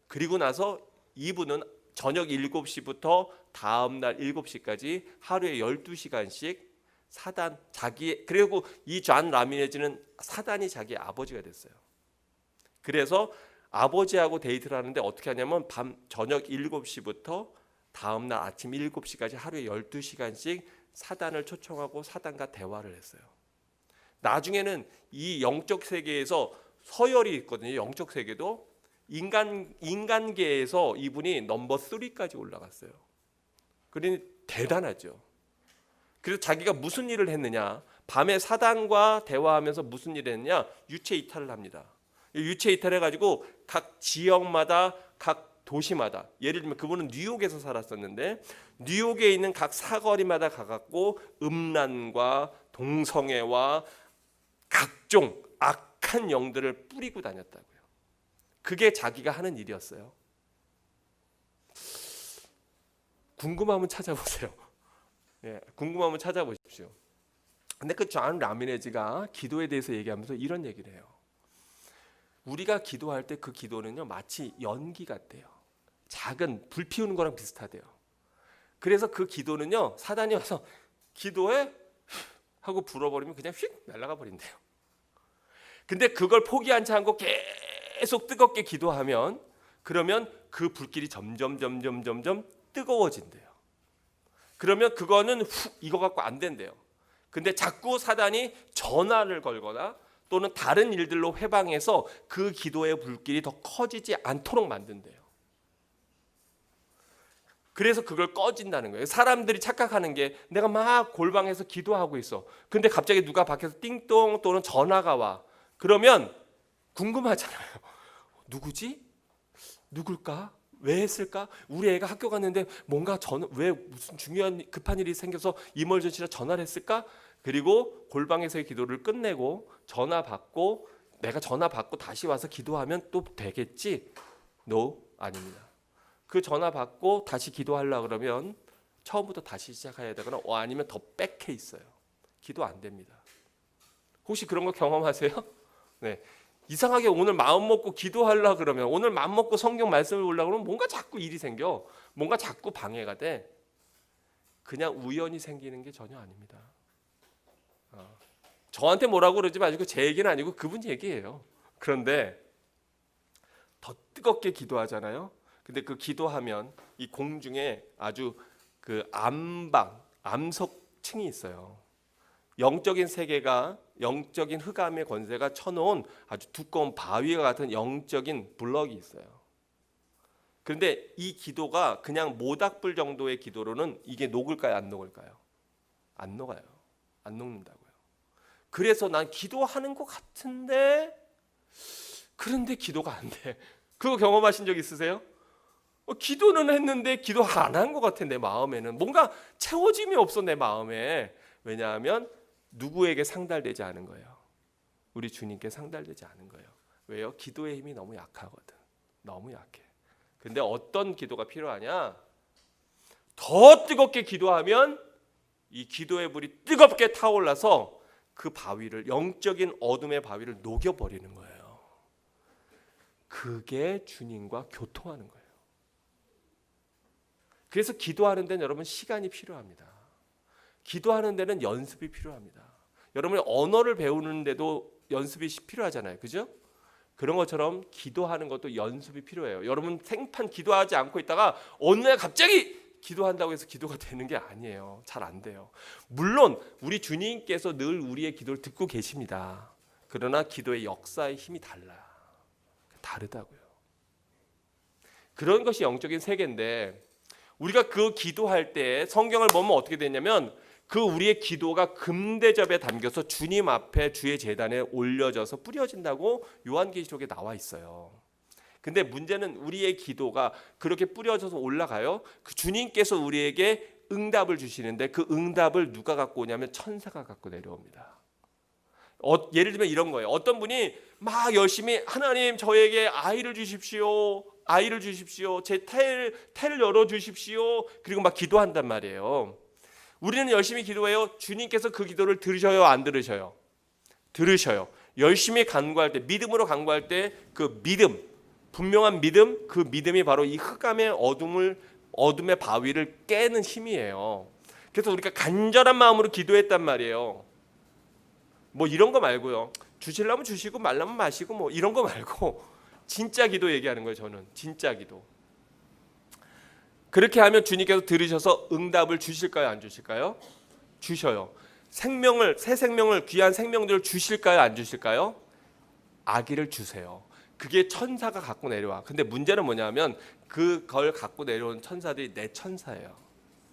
그리고 나서 이분은 저녁 7시부터 다음 날 7시까지 하루에 12시간씩 그리고 이 존 라미네즈는 사단이 자기 아버지가 됐어요. 그래서 아버지하고 데이트를 하는데 어떻게 하냐면 저녁 7시부터 다음날 아침 7시까지 하루에 12시간씩 사단을 초청하고 사단과 대화를 했어요. 나중에는 이 영적 세계에서 서열이 있거든요. 영적 세계도 인간계에서 이분이 넘버 3까지 올라갔어요. 그러니 대단하죠. 그래서 자기가 무슨 일을 했느냐? 밤에 사단과 대화하면서 무슨 일을 했느냐? 유체 이탈을 합니다. 유체 이탈해가지고 각 지역마다, 각 도시마다, 예를 들면 그분은 뉴욕에서 살았었는데 뉴욕에 있는 각 사거리마다 가갖고 음란과 동성애와 각종 악한 영들을 뿌리고 다녔다고요. 그게 자기가 하는 일이었어요. 궁금하면 찾아보세요. 예, 궁금하면 찾아보십시오. 근데 그 존 라미네즈가 기도에 대해서 얘기하면서 이런 얘기를 해요. 우리가 기도할 때 그 기도는요, 마치 연기 같대요. 작은 불 피우는 거랑 비슷하대요. 그래서 그 기도는요, 사단이 와서 기도해 하고 불어버리면 그냥 휙 날아가 버린대요. 근데 그걸 포기하지 않고 계속 뜨겁게 기도하면, 그러면 그 불길이 점점 뜨거워진대요. 그러면 그거는 이거 갖고 안 된대요. 근데 자꾸 사단이 전화를 걸거나 또는 다른 일들로 회방해서 그 기도의 불길이 더 커지지 않도록 만든대요. 그래서 그걸 꺼진다는 거예요. 사람들이 착각하는 게, 내가 막 골방에서 기도하고 있어. 근데 갑자기 누가 밖에서 띵동 또는 전화가 와. 그러면 궁금하잖아요. 누구지? 누굴까? 왜 했을까? 우리 애가 학교 갔는데 뭔가 왜 무슨 중요한 급한 일이 생겨서 이멀전시라 전화를 했을까? 그리고 골방에서의 기도를 끝내고 전화 받고, 내가 전화 받고 다시 와서 기도하면 또 되겠지? No, 아닙니다. 그 전화 받고 다시 기도하려고 그러면 처음부터 다시 시작해야 되거나 아니면 더 백해 있어요. 기도 안 됩니다. 혹시 그런 거 경험하세요? 네. 이상하게 오늘 마음 먹고 기도하려 그러면, 오늘 마음 먹고 성경 말씀을 보려고 그러면 뭔가 자꾸 일이 생겨. 뭔가 자꾸 방해가 돼. 그냥 우연히 생기는 게 전혀 아닙니다. 저한테 뭐라고 그러지 마시고, 제 얘기는 아니고 그분 얘기예요. 그런데 더 뜨겁게 기도하잖아요. 근데 그 기도하면 이 공중에 아주 그 암석층이 있어요. 영적인 세계가, 영적인 흑암의 권세가 쳐놓은 아주 두꺼운 바위와 같은 영적인 블럭이 있어요. 그런데 이 기도가 그냥 모닥불 정도의 기도로는 이게 녹을까요? 안 녹을까요? 안 녹아요. 안 녹는다고요. 그래서 난 기도하는 것 같은데, 그런데 기도가 안 돼. 그거 경험하신 적 있으세요? 기도는 했는데 기도 안 한 것 같아. 내 마음에는 뭔가 채워짐이 없어, 내 마음에. 왜냐하면 누구에게 상달되지 않은 거예요. 우리 주님께 상달되지 않은 거예요. 왜요? 기도의 힘이 너무 약하거든. 너무 약해. 근데 어떤 기도가 필요하냐? 더 뜨겁게 기도하면 이 기도의 불이 뜨겁게 타올라서 그 바위를, 영적인 어둠의 바위를 녹여버리는 거예요. 그게 주님과 교통하는 거예요. 그래서 기도하는 데는 여러분 시간이 필요합니다. 기도하는 데는 연습이 필요합니다. 여러분이 언어를 배우는데도 연습이 필요하잖아요. 그죠? 그런 것처럼 기도하는 것도 연습이 필요해요. 여러분 생판 기도하지 않고 있다가 어느 날 갑자기 기도한다고 해서 기도가 되는 게 아니에요. 잘 안 돼요. 물론 우리 주님께서 늘 우리의 기도를 듣고 계십니다. 그러나 기도의 역사의 힘이 다르다고요. 그런 것이 영적인 세계인데, 우리가 그 기도할 때 성경을 보면 어떻게 되냐면, 그 우리의 기도가 금대접에 담겨서 주님 앞에 주의 제단에 올려져서 뿌려진다고 요한계시록에 나와 있어요. 근데 문제는 우리의 기도가 그렇게 뿌려져서 올라가요. 그 주님께서 우리에게 응답을 주시는데 그 응답을 누가 갖고 오냐면 천사가 갖고 내려옵니다. 예를 들면 이런 거예요. 어떤 분이 막 열심히 하나님 저에게 아이를 주십시오. 아이를 주십시오. 제 태를 열어주십시오. 그리고 막 기도한단 말이에요. 우리는 열심히 기도해요. 주님께서 그 기도를 들으셔요? 안 들으셔요? 들으셔요. 열심히 간구할 때, 믿음으로 간구할 때 그 믿음, 분명한 믿음, 그 믿음이 바로 이 흑암의 어둠의 바위를 깨는 힘이에요. 그래서 우리가 간절한 마음으로 기도했단 말이에요. 뭐 이런 거 말고요. 주시려면 주시고 말라면 마시고 뭐 이런 거 말고 진짜 기도 얘기하는 거예요. 저는 진짜 기도. 그렇게 하면 주님께서 들으셔서 응답을 주실까요? 안 주실까요? 주셔요. 생명을, 새 생명을, 귀한 생명들을 주실까요? 안 주실까요? 아기를 주세요. 그게 천사가 갖고 내려와. 근데 문제는 뭐냐면 그걸 갖고 내려온 천사들이 내 천사예요.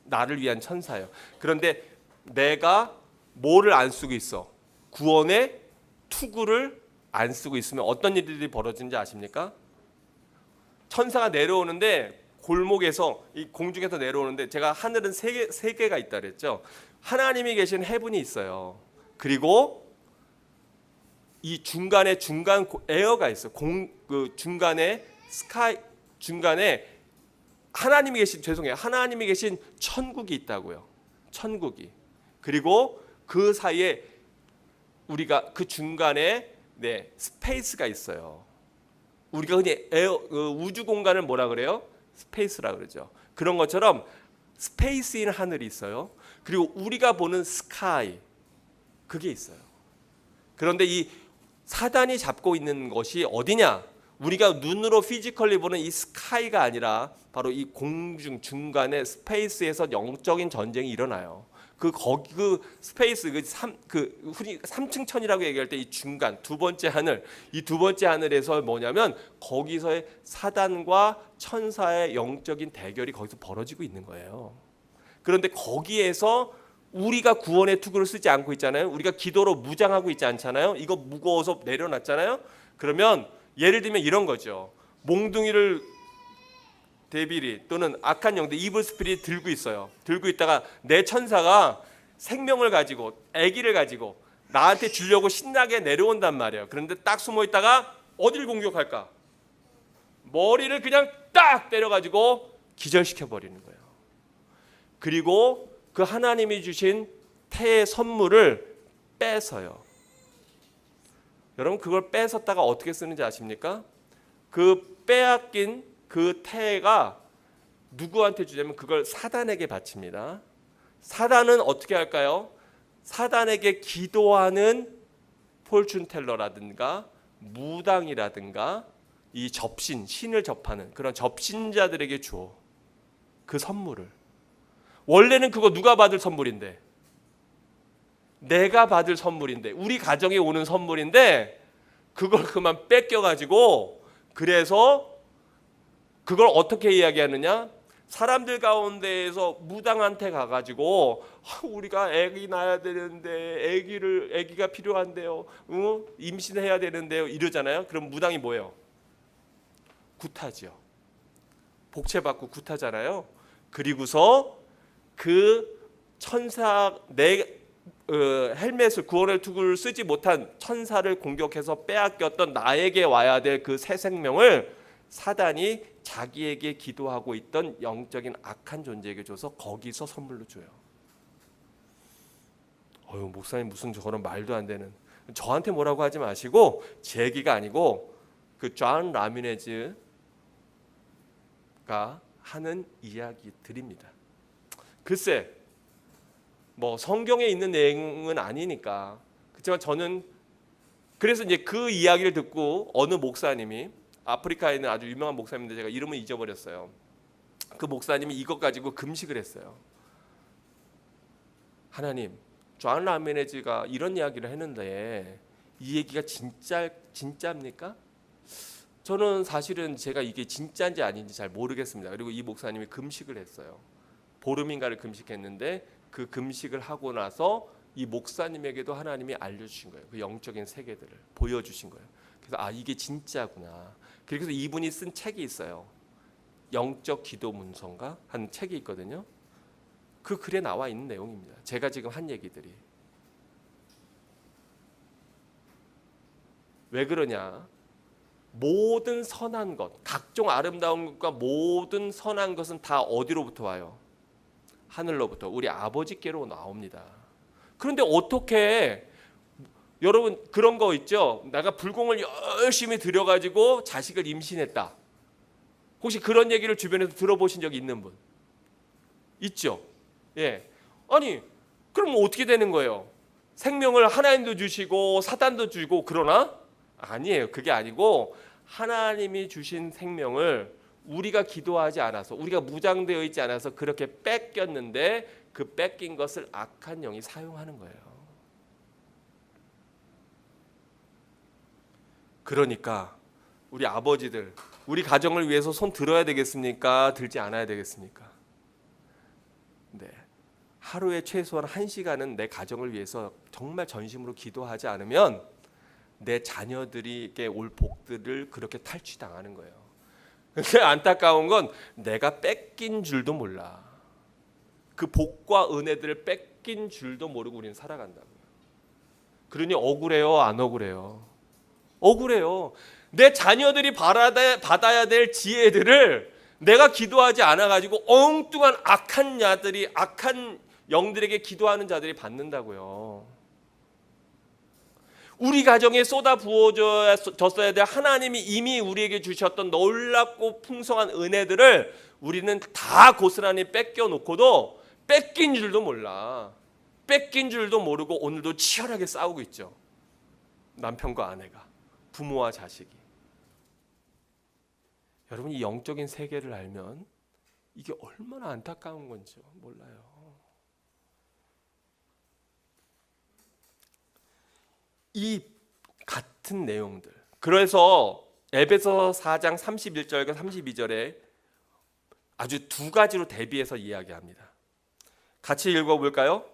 나를 위한 천사예요. 그런데 내가 뭐를 안 쓰고 있어? 구원의 투구를 안 쓰고 있으면 어떤 일들이 벌어지는지 아십니까? 천사가 내려오는데 골목에서, 이 공중에서 내려오는데, 제가 하늘은 세 개가 있다 그랬죠. 하나님이 계신 헤븐이 있어요. 그리고 이 중간 에어가 있어요. 그 중간에 하나님이 계신 천국이 있다고요. 천국이. 그리고 그 사이에 우리가 그 중간에 스페이스가 있어요. 우리가 흔히 우주 공간을 뭐라 그래요? 스페이스라 그러죠. 그런 것처럼 스페이스인 하늘이 있어요. 그리고 우리가 보는 스카이, 그게 있어요. 그런데 이 사단이 잡고 있는 것이 어디냐? 우리가 눈으로 피지컬리 보는 이 스카이가 아니라 바로 이 공중 중간에 스페이스에서 영적인 전쟁이 일어나요. 그 스페이스, 흔히 3층 천이라고 얘기할 때 이 중간 두 번째 하늘, 이 두 번째 하늘에서 뭐냐면 거기서의 사단과 천사의 영적인 대결이 거기서 벌어지고 있는 거예요. 그런데 거기에서 우리가 구원의 투구를 쓰지 않고 있잖아요. 우리가 기도로 무장하고 있지 않잖아요. 이거 무거워서 내려놨잖아요. 그러면 예를 들면 이런 거죠. 몽둥이를 데빌이 또는 악한 영들, 이블 스피릿이 들고 있어요. 들고 있다가 내 천사가 생명을 가지고, 아기를 가지고 나한테 주려고 신나게 내려온단 말이에요. 그런데 딱 숨어 있다가 어디를 공격할까? 머리를 그냥 딱 때려가지고 기절시켜 버리는 거예요. 그리고 그 하나님이 주신 태의 선물을 뺏어요. 여러분 그걸 뺏었다가 어떻게 쓰는지 아십니까? 그 빼앗긴 그 태가 누구한테 주냐면 그걸 사단에게 바칩니다. 사단은 어떻게 할까요? 사단에게 기도하는 폴춘텔러라든가 무당이라든가 이 접신, 신을 접하는 그런 접신자들에게 줘. 그 선물을. 원래는 그거 누가 받을 선물인데? 내가 받을 선물인데, 우리 가정에 오는 선물인데 그걸 그만 뺏겨가지고, 그래서 그걸 어떻게 이야기하느냐? 사람들 가운데에서 무당한테 가가지고 우리가 아기 낳아야 되는데 아기가 필요한데요, 임신해야 되는데요 이러잖아요. 그럼 무당이 뭐예요? 굿하지요. 복채받고 굿하잖아요. 그리고서 그 천사 헬멧을 구원의 투구를 쓰지 못한 천사를 공격해서 빼앗겼던 나에게 와야 될 그 새 생명을 사단이 자기에게 기도하고 있던 영적인 악한 존재에게 줘서 거기서 선물로 줘요. 목사님 무슨 저런 말도 안 되는, 저한테 뭐라고 하지 마시고, 제 얘기가 아니고 그 존 라미네즈가 하는 이야기들입니다. 글쎄 뭐 성경에 있는 내용은 아니니까. 그렇지만 저는 그래서 이제 그 이야기를 듣고 어느 목사님이, 아프리카에 있는 아주 유명한 목사님인데 제가 이름을 잊어버렸어요. 그 목사님이 이것 가지고 금식을 했어요. 하나님, 존 라미네즈가 이런 이야기를 했는데 이 얘기가 진짜입니까? 저는 사실은 제가 이게 진짜인지 아닌지 잘 모르겠습니다. 그리고 이 목사님이 금식을 했어요. 보름인가를 금식했는데 그 금식을 하고 나서 이 목사님에게도 하나님이 알려주신 거예요. 그 영적인 세계들을 보여주신 거예요. 그래서 이게 진짜구나. 그래서 이분이 쓴 책이 있어요. 영적 기도 문서인가 하는 책이 있거든요. 그 글에 나와 있는 내용입니다. 제가 지금 한 얘기들이. 왜 그러냐? 모든 선한 것, 각종 아름다운 것과 모든 선한 것은 다 어디로부터 와요? 하늘로부터, 우리 아버지께로 나옵니다. 그런데 어떻게, 여러분 그런 거 있죠? 내가 불공을 열심히 들여가지고 자식을 임신했다. 혹시 그런 얘기를 주변에서 들어보신 적이 있는 분? 있죠? 예. 아니 그럼 어떻게 되는 거예요? 생명을 하나님도 주시고 사단도 주고 그러나? 아니에요. 그게 아니고 하나님이 주신 생명을 우리가 기도하지 않아서, 우리가 무장되어 있지 않아서 그렇게 뺏겼는데 그 뺏긴 것을 악한 영이 사용하는 거예요. 그러니까 우리 아버지들, 우리 가정을 위해서 손 들어야 되겠습니까? 들지 않아야 되겠습니까? 네. 하루에 최소한 1시간은 내 가정을 위해서 정말 전심으로 기도하지 않으면 내 자녀들에게 올 복들을 그렇게 탈취당하는 거예요. 근데 안타까운 건 내가 뺏긴 줄도 몰라. 그 복과 은혜들을 뺏긴 줄도 모르고 우리는 살아간다고요. 그러니 억울해요? 안 억울해요? 억울해요. 내 자녀들이 받아야 될 지혜들을 내가 기도하지 않아가지고 엉뚱한 악한 야들이, 악한 영들에게 기도하는 자들이 받는다고요. 우리 가정에 쏟아 부어졌어야 될 하나님이 이미 우리에게 주셨던 놀랍고 풍성한 은혜들을 우리는 다 고스란히 뺏겨놓고도 뺏긴 줄도 몰라. 뺏긴 줄도 모르고 오늘도 치열하게 싸우고 있죠. 남편과 아내가, 부모와 자식이. 여러분 이 영적인 세계를 알면 이게 얼마나 안타까운 건지 몰라요. 이 같은 내용들. 그래서 에베소 4장 31절과 32절에 아주 두 가지로 대비해서 이야기합니다. 같이 읽어볼까요?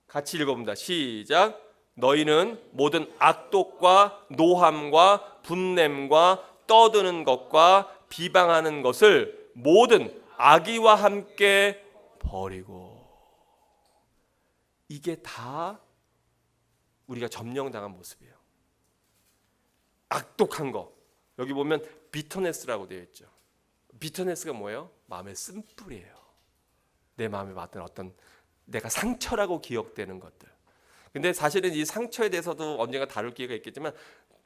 같이 읽어봅니다. 시작. 너희는 모든 악독과 노함과 분냄과 떠드는 것과 비방하는 것을 모든 악의와 함께 버리고. 이게 다 우리가 점령당한 모습이에요. 악독한 거. 여기 보면 비터네스라고 되어 있죠. 비터네스가 뭐예요? 마음의 쓴뿌리예요. 내 마음에 맡은 어떤 내가 상처라고 기억되는 것들. 근데 사실은 이 상처에 대해서도 언젠가 다룰 기회가 있겠지만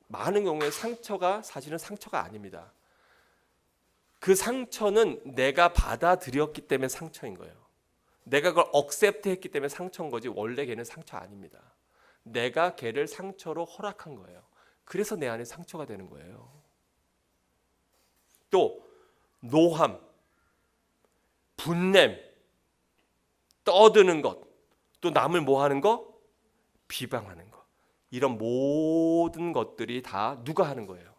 많은 경우에 상처가 사실은 상처가 아닙니다. 그 상처는 내가 받아들였기 때문에 상처인 거예요. 내가 그걸 억셉트 했기 때문에 상처인 거지 원래 걔는 상처 아닙니다. 내가 걔를 상처로 허락한 거예요. 그래서 내 안에 상처가 되는 거예요. 또 노함, 분냄, 떠드는 것, 또 남을 뭐 하는 거? 비방하는 것. 이런 모든 것들이 다 누가 하는 거예요?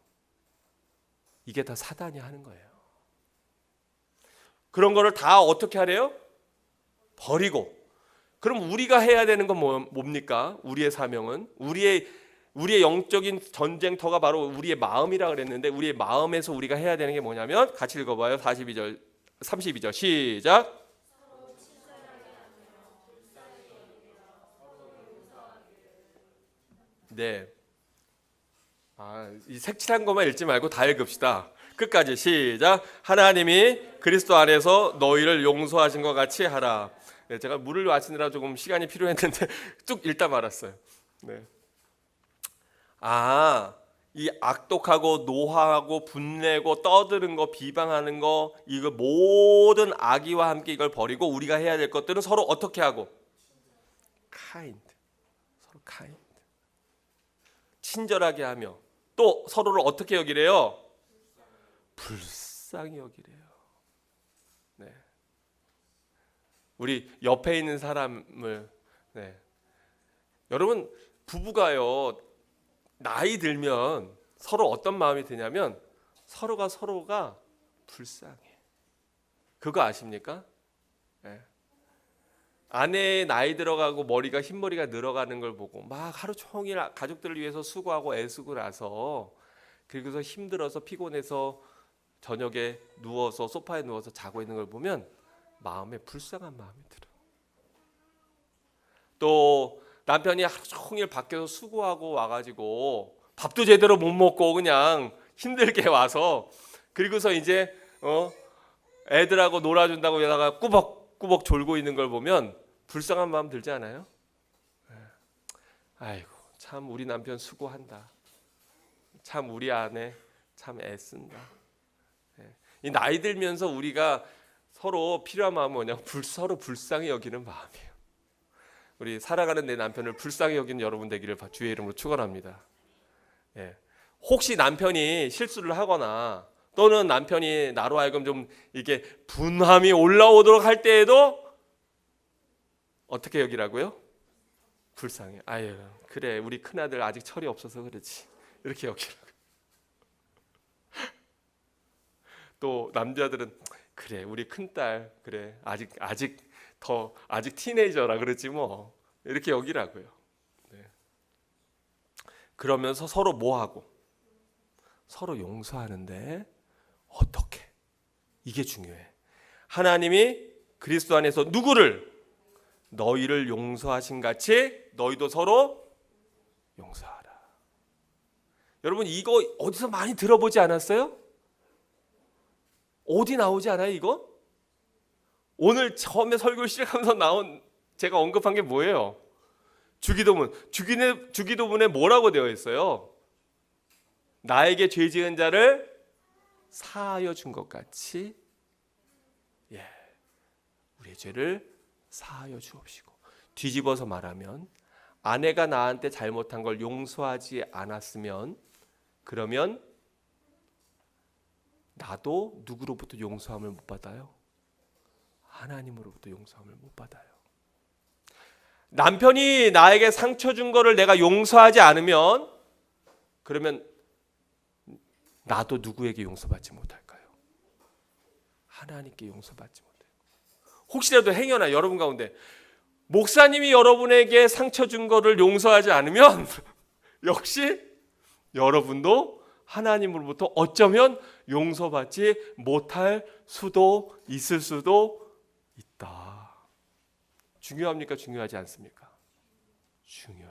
이게 다 사단이 하는 거예요. 그런 거를 다 어떻게 하래요? 버리고. 그럼 우리가 해야 되는 건 뭡니까? 우리의 사명은 우리의 영적인 전쟁터가 바로 우리의 마음이라 그랬는데 우리의 마음에서 우리가 해야 되는 게 뭐냐면 같이 읽어봐요. 42절, 32절 시작. 네. 이 색칠한 것만 읽지 말고 다 읽읍시다. 끝까지 시작. 하나님이 그리스도 안에서 너희를 용서하신 것 같이 하라. 네, 제가 물을 마시느라 조금 시간이 필요했는데 뚝 읽다 말았어요. 네. 이 악독하고 노하고 분내고 떠드는 거, 비방하는 거, 이거 모든 악의와 함께 이걸 버리고 우리가 해야 될 것들은 서로 어떻게 하고? kind. 서로 kind. 친절하게 하며 또 서로를 어떻게 여기래요? 불쌍히 여기래요. 네. 우리 옆에 있는 사람을 여러분 부부가요 나이 들면 서로 어떤 마음이 드냐면 서로가 불쌍해. 그거 아십니까? 네. 아내의 나이 들어가고 머리가 흰머리가 늘어가는 걸 보고 막 하루 종일 가족들을 위해서 수고하고 애쓰고 나서 그리고서 힘들어서 피곤해서 저녁에 누워서 소파에 누워서 자고 있는 걸 보면 마음에 불쌍한 마음이 들어. 또 남편이 하루 종일 밖에서 수고하고 와가지고 밥도 제대로 못 먹고 그냥 힘들게 와서 그리고서 이제 애들하고 놀아준다고 여다가 꾸벅꾸벅 졸고 있는 걸 보면 불쌍한 마음 들지 않아요? 아이고 참 우리 남편 수고한다. 참 우리 아내 참 애쓴다. 이 나이 들면서 우리가 서로 필요한 마음은 뭐냐면 서로 불쌍히 여기는 마음이에요. 우리 살아가는 내 남편을 불쌍히 여기는 여러분 되기를 주의 이름으로 축원합니다. 혹시 남편이 실수를 하거나 또는 남편이 나로 하여금 좀 이게 분함이 올라오도록 할 때에도 어떻게 여기라고요? 불쌍해. 아유 그래 우리 큰아들 아직 철이 없어서 그렇지. 이렇게 여기라고. 또 남자들은 그래 우리 큰딸 그래 아직 티네이저라 그러지 뭐 이렇게 여기라고요. 네. 그러면서 서로 뭐하고 서로 용서하는데 어떻게? 이게 중요해. 하나님이 그리스도 안에서 누구를? 너희를 용서하신 같이 너희도 서로 용서하라. 여러분 이거 어디서 많이 들어보지 않았어요? 어디 나오지 않아요 이거? 오늘 처음에 설교 시작하면서 제가 언급한 게 뭐예요? 주기도문. 주기도문에 뭐라고 되어 있어요? 나에게 죄 지은 자를 사하여 준 것 같이 우리의 죄를 사하여 주옵시고. 뒤집어서 말하면 아내가 나한테 잘못한 걸 용서하지 않았으면 그러면 나도 누구로부터 용서함을 못 받아요? 하나님으로부터 용서함을 못 받아요. 남편이 나에게 상처 준 거를 내가 용서하지 않으면 그러면 나도 누구에게 용서받지 못할까요? 하나님께 용서받지 못해요. 혹시라도 행여나 여러분 가운데 목사님이 여러분에게 상처 준 거를 용서하지 않으면 역시 여러분도 하나님으로부터 어쩌면 용서받지 못할 수도 있을 수도 있다. 중요합니까? 중요하지 않습니까? 중요해요.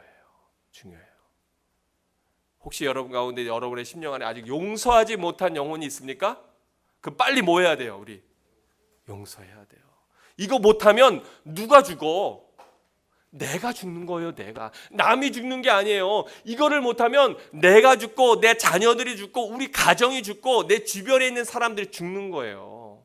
혹시 여러분 가운데 여러분의 심령 안에 아직 용서하지 못한 영혼이 있습니까? 그 빨리 뭐 해야 돼요? 우리 용서해야 돼요. 이거 못하면 누가 죽어? 내가 죽는 거예요. 내가. 남이 죽는 게 아니에요. 이거를 못하면 내가 죽고 내 자녀들이 죽고 우리 가정이 죽고 내 주변에 있는 사람들이 죽는 거예요.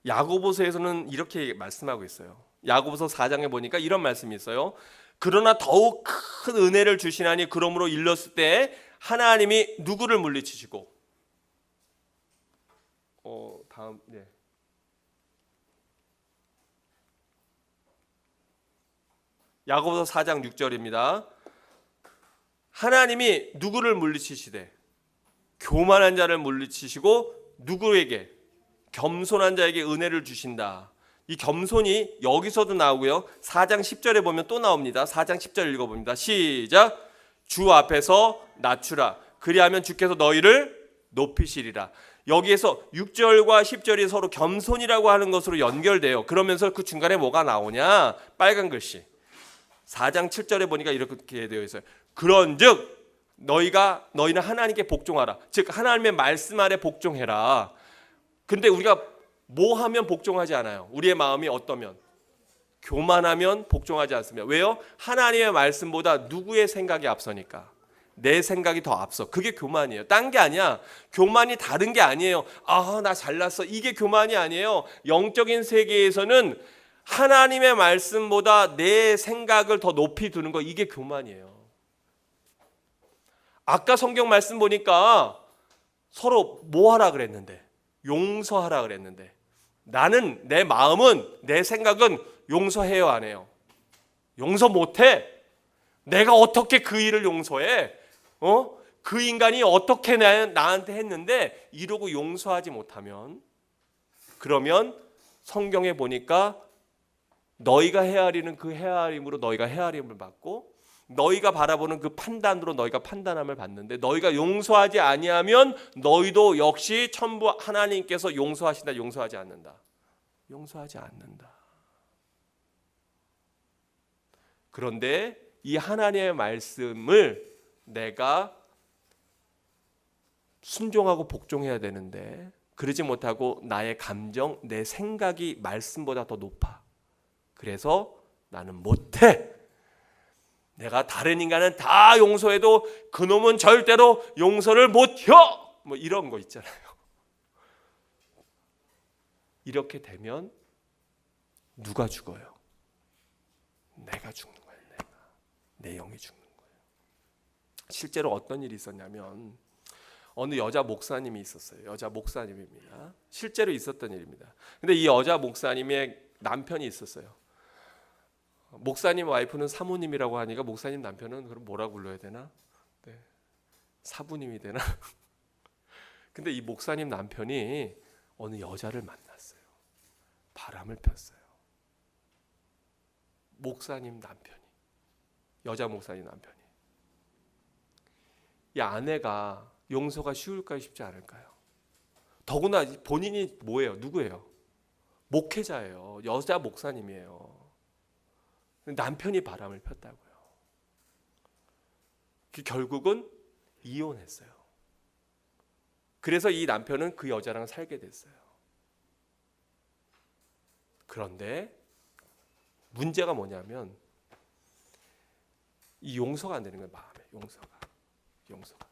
야고보서에서는 이렇게 말씀하고 있어요. 야고보서 4장에 보니까 이런 말씀이 있어요. 그러나 더욱 큰 은혜를 주시나니 그러므로 일렀을 때 하나님이 누구를 물리치시고 다음 네. 야고보서 4장 6절입니다. 하나님이 누구를 물리치시되 교만한 자를 물리치시고 누구에게? 겸손한 자에게 은혜를 주신다. 이 겸손이 여기서도 나오고요. 4장 10절에 보면 또 나옵니다. 4장 10절 읽어봅니다. 시작. 주 앞에서 낮추라. 그리하면 주께서 너희를 높이시리라. 여기에서 6절과 10절이 서로 겸손이라고 하는 것으로 연결돼요. 그러면서 그 중간에 뭐가 나오냐? 빨간 글씨. 4장 7절에 보니까 이렇게 되어 있어요. 그런즉 너희는 하나님께 복종하라. 즉 하나님의 말씀 아래 복종해라. 근데 우리가 뭐 하면 복종하지 않아요? 우리의 마음이 어떠면? 교만하면 복종하지 않습니다. 왜요? 하나님의 말씀보다 누구의 생각이 앞서니까. 내 생각이 더 앞서. 그게 교만이에요. 딴 게 아니야. 교만이 다른 게 아니에요. 나 잘났어. 이게 교만이 아니에요. 영적인 세계에서는 하나님의 말씀보다 내 생각을 더 높이 두는 거, 이게 교만이에요. 아까 성경 말씀 보니까 서로 뭐 하라 그랬는데? 용서하라 그랬는데 나는 내 마음은 내 생각은 용서해요 안 해요? 용서 못해. 내가 어떻게 그 일을 용서해? 그 인간이 어떻게 나한테 했는데 이러고 용서하지 못하면, 그러면 성경에 보니까 너희가 헤아리는 그 헤아림으로 너희가 헤아림을 받고 너희가 바라보는 그 판단으로 너희가 판단함을 받는데, 너희가 용서하지 아니하면 너희도 역시 천부 하나님께서 용서하신다, 용서하지 않는다. 용서하지 않는다. 그런데 이 하나님의 말씀을 내가 순종하고 복종해야 되는데 그러지 못하고 나의 감정, 내 생각이 말씀보다 더 높아. 그래서 나는 못해. 내가 다른 인간은 다 용서해도 그놈은 절대로 용서를 못해. 뭐 이런 거 있잖아요. 이렇게 되면 누가 죽어요? 내가 죽는 거예요. 내 영이 죽는 거예요. 실제로 어떤 일이 있었냐면 어느 여자 목사님이 있었어요. 여자 목사님입니다. 실제로 있었던 일입니다. 근데 이 여자 목사님의 남편이 있었어요. 목사님 와이프는 사모님이라고 하니까 목사님 남편은 그럼 뭐라고 불러야 되나? 네. 사부님이 되나? 근데 이 목사님 남편이 어느 여자를 만났어요. 바람을 폈어요. 목사님 남편이, 여자 목사님 남편이. 이 아내가 용서가 쉬울까요, 쉽지 않을까요? 더구나 본인이 뭐예요? 누구예요? 목회자예요. 여자 목사님이에요. 남편이 바람을 폈다고요. 결국은 이혼했어요. 그래서 이 남편은 그 여자랑 살게 됐어요. 그런데 문제가 뭐냐면 이 용서가 안 되는 거예요. 마음에 용서가.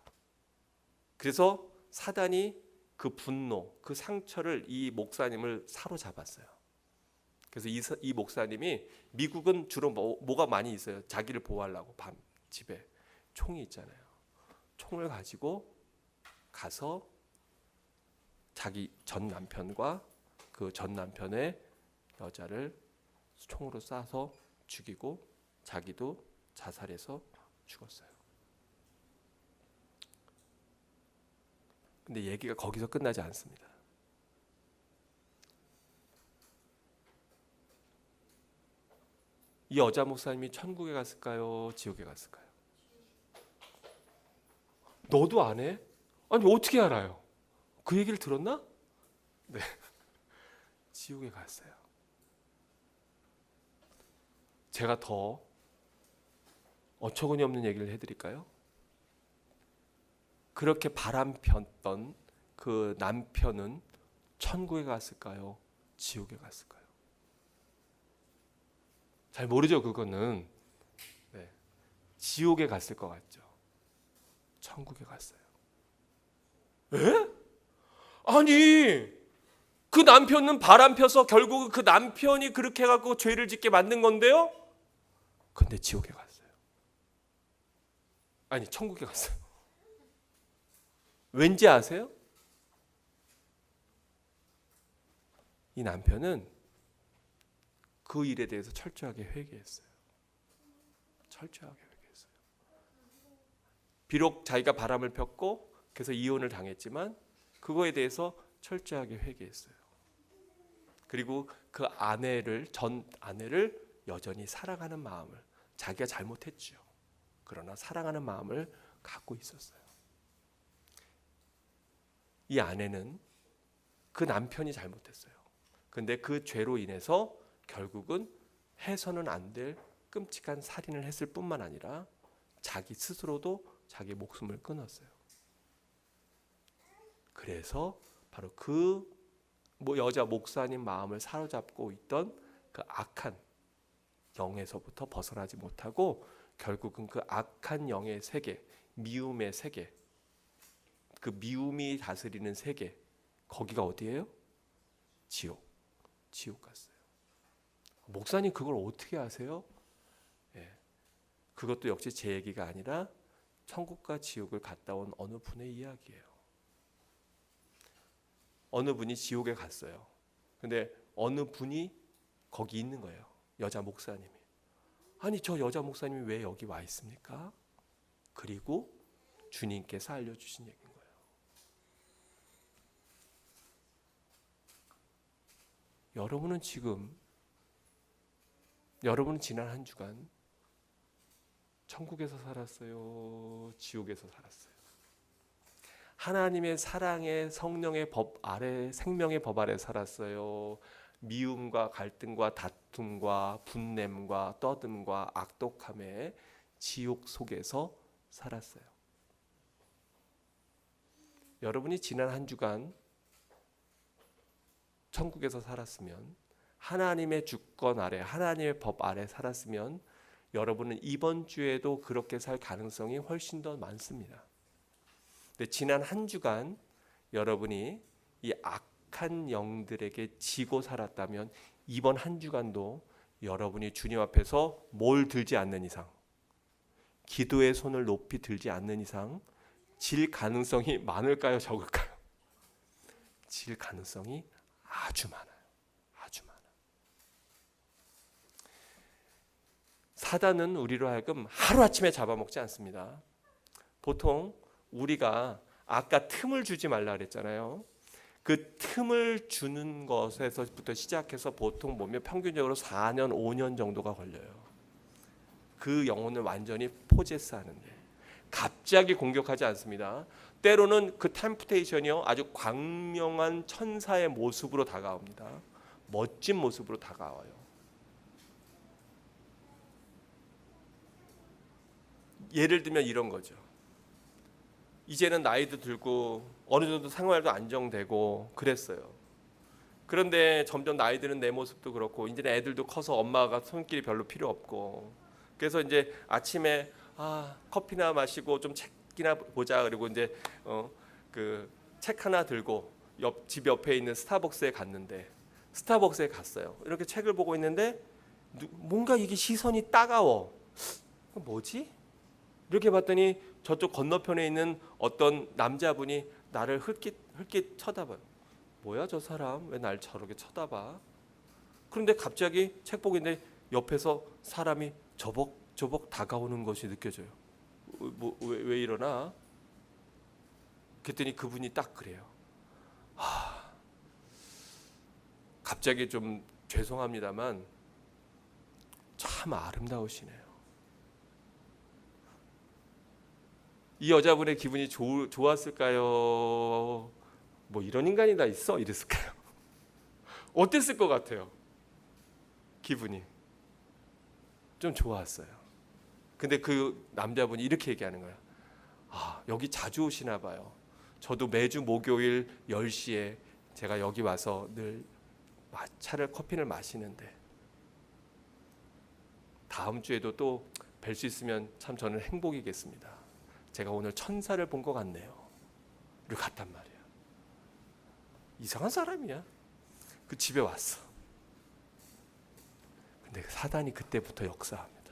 그래서 사단이 그 분노, 그 상처를 이 목사님을 사로잡았어요. 그래서 이 목사님이, 미국은 주로 뭐가 많이 있어요. 자기를 보호하려고 밤 집에 총이 있잖아요. 총을 가지고 가서 자기 전 남편과 그 전 남편의 여자를 총으로 쏴서 죽이고 자기도 자살해서 죽었어요. 근데 얘기가 거기서 끝나지 않습니다. 이 여자 목사님이 천국에 갔을까요? 지옥에 갔을까요? 너도 안 해? 아니 어떻게 알아요? 그 얘기를 들었나? 네, 지옥에 갔어요. 제가 더 어처구니 없는 얘기를 해드릴까요? 그렇게 바람 폈던 그 남편은 천국에 갔을까요? 지옥에 갔을까요? 잘 모르죠. 그거는. 네. 지옥에 갔을 것 같죠. 천국에 갔어요. 에? 아니, 그 남편은 바람 펴서 결국 그 남편이 그렇게 해갖고 죄를 짓게 만든 건데요. 근데 지옥에 갔어요. 아니, 천국에 갔어요. 왠지 아세요? 이 남편은 그 일에 대해서 철저하게 회개했어요. 철저하게 회개했어요. 비록 자기가 바람을 폈고 그래서 이혼을 당했지만 그거에 대해서 철저하게 회개했어요. 그리고 그 전 아내를 여전히 사랑하는 마음을, 자기가 잘못했죠. 그러나 사랑하는 마음을 갖고 있었어요. 이 아내는 그 남편이 잘못했어요. 근데 그 죄로 인해서 결국은 해서는 안 될 끔찍한 살인을 했을 뿐만 아니라 자기 스스로도 자기 목숨을 끊었어요. 그래서 바로 그 여자 목사님 마음을 사로잡고 있던 그 악한 영에서부터 벗어나지 못하고 결국은 그 악한 영의 세계, 미움의 세계, 그 미움이 다스리는 세계, 거기가 어디예요? 지옥 갔어요. 목사님 그걸 어떻게 아세요? 예, 그것도 역시 제 얘기가 아니라 천국과 지옥을 갔다 온 어느 분의 이야기예요. 어느 분이 지옥에 갔어요. 근데 어느 분이 거기 있는 거예요. 여자 목사님이. 아니, 저 여자 목사님이 왜 여기 와 있습니까? 그리고 주님께서 알려주신 얘기인 거예요. 여러분은 지난 한 주간 천국에서 살았어요? 지옥에서 살았어요? 하나님의 사랑의 성령의 법 아래, 생명의 법 아래 살았어요? 미움과 갈등과 다툼과 분냄과 떠듦과 악독함의 지옥 속에서 살았어요? 여러분이 지난 한 주간 천국에서 살았으면, 하나님의 주권 아래, 하나님의 법 아래 살았으면 여러분은 이번 주에도 그렇게 살 가능성이 훨씬 더 많습니다. 근데 지난 한 주간 여러분이 이 악한 영들에게 지고 살았다면 이번 한 주간도 여러분이 주님 앞에서 뭘 들지 않는 이상, 기도의 손을 높이 들지 않는 이상 질 가능성이 많을까요? 적을까요? 질 가능성이 아주 많아요. 아주 많아요. 사단은 우리로 하여금 하루아침에 잡아먹지 않습니다. 보통 우리가 아까 틈을 주지 말라 그랬잖아요. 그 틈을 주는 것에서부터 시작해서 보통 보면 평균적으로 4년, 5년 정도가 걸려요. 그 영혼을 완전히 포제스하는데 갑자기 공격하지 않습니다. 때로는 그 템프테이션이요 아주 광명한 천사의 모습으로 다가옵니다. 멋진 모습으로 다가와요. 예를 들면 이런 거죠. 이제는 나이도 들고 어느 정도 생활도 안정되고 그랬어요. 그런데 점점 나이 드는 내 모습도 그렇고 이제는 애들도 커서 엄마가 손길이 별로 필요 없고, 그래서 이제 아침에 커피나 마시고 좀 책이나 보자, 그리고 이제 그 책 하나 들고 집 옆에 있는 스타벅스에 갔는데, 스타벅스에 갔어요. 이렇게 책을 보고 있는데 뭔가 이게 시선이 따가워. 뭐지? 이렇게 봤더니 저쪽 건너편에 있는 어떤 남자분이 나를 흘낏 쳐다봐요. 뭐야 저 사람 왜 날 저렇게 쳐다봐? 그런데 갑자기 책 보고 있는데 옆에서 사람이 저벅 다가오는 것이 느껴져요. 왜 이러나? 그랬더니 그분이 딱 그래요. 갑자기 좀 죄송합니다만 참 아름다우시네요. 이 여자분의 기분이 좋았을까요? 뭐 이런 인간이 다 있어? 이랬을까요? 어땠을 것 같아요? 기분이 좀 좋았어요. 근데 그 남자분이 이렇게 얘기하는 거예요. 여기 자주 오시나 봐요. 저도 매주 목요일 10시에 제가 여기 와서 늘 커피를 마시는데 다음 주에도 또 뵐 수 있으면 참 저는 행복이겠습니다. 제가 오늘 천사를 본 것 같네요. 그리고 갔단 말이야. 이상한 사람이야. 그 집에 왔어. 근데 사단이 그때부터 역사합니다.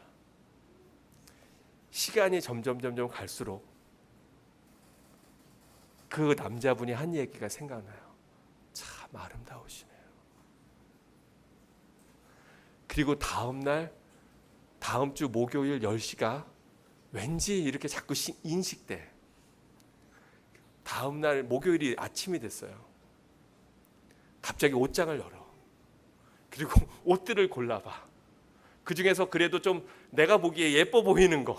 시간이 점점 갈수록 그 남자분이 한 얘기가 생각나요. 참 아름다우시네요. 그리고 다음 주 목요일 10시가 왠지 이렇게 자꾸 인식돼. 다음 날 목요일이 아침이 됐어요. 갑자기 옷장을 열어. 그리고 옷들을 골라봐. 그 중에서 그래도 좀 내가 보기에 예뻐 보이는 거.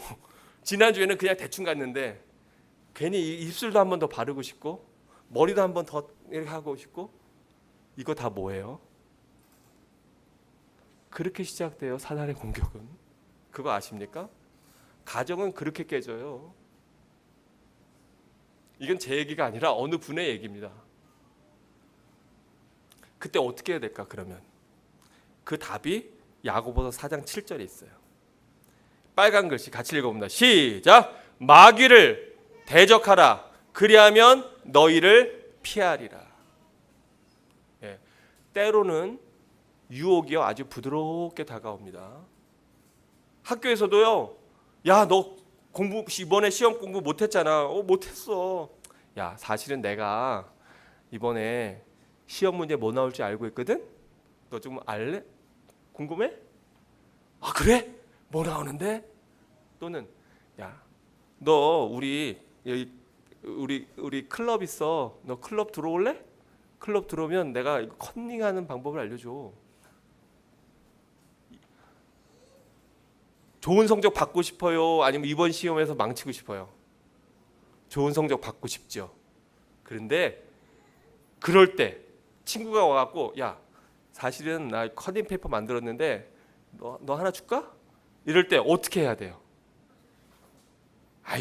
지난주에는 그냥 대충 갔는데 괜히 입술도 한 번 더 바르고 싶고 머리도 한 번 더 이렇게 하고 싶고. 이거 다 뭐예요? 그렇게 시작돼요. 사단의 공격은. 그거 아십니까? 가정은 그렇게 깨져요. 이건 제 얘기가 아니라 어느 분의 얘기입니다. 그때 어떻게 해야 될까? 그러면 그 답이 야고보서 4장 7절에 있어요. 빨간 글씨 같이 읽어봅니다. 시작. 마귀를 대적하라. 그리하면 너희를 피하리라. 때로는 유혹이요 아주 부드럽게 다가옵니다. 학교에서도요. 야, 너 이번에 시험 공부 못했잖아. 못했어. 야, 사실은 내가 이번에 시험 문제 뭐 나올지 알고 있거든. 너 좀 알래? 궁금해? 그래? 뭐 나오는데? 또는 야, 너 우리 클럽 있어. 너 클럽 들어올래? 클럽 들어오면 내가 컨닝하는 방법을 알려줘. 좋은 성적 받고 싶어요? 아니면 이번 시험에서 망치고 싶어요? 좋은 성적 받고 싶죠. 그런데 그럴 때 친구가 와갖고 야, 사실은 나 커닝 페이퍼 만들었는데 너 하나 줄까? 이럴 때 어떻게 해야 돼요?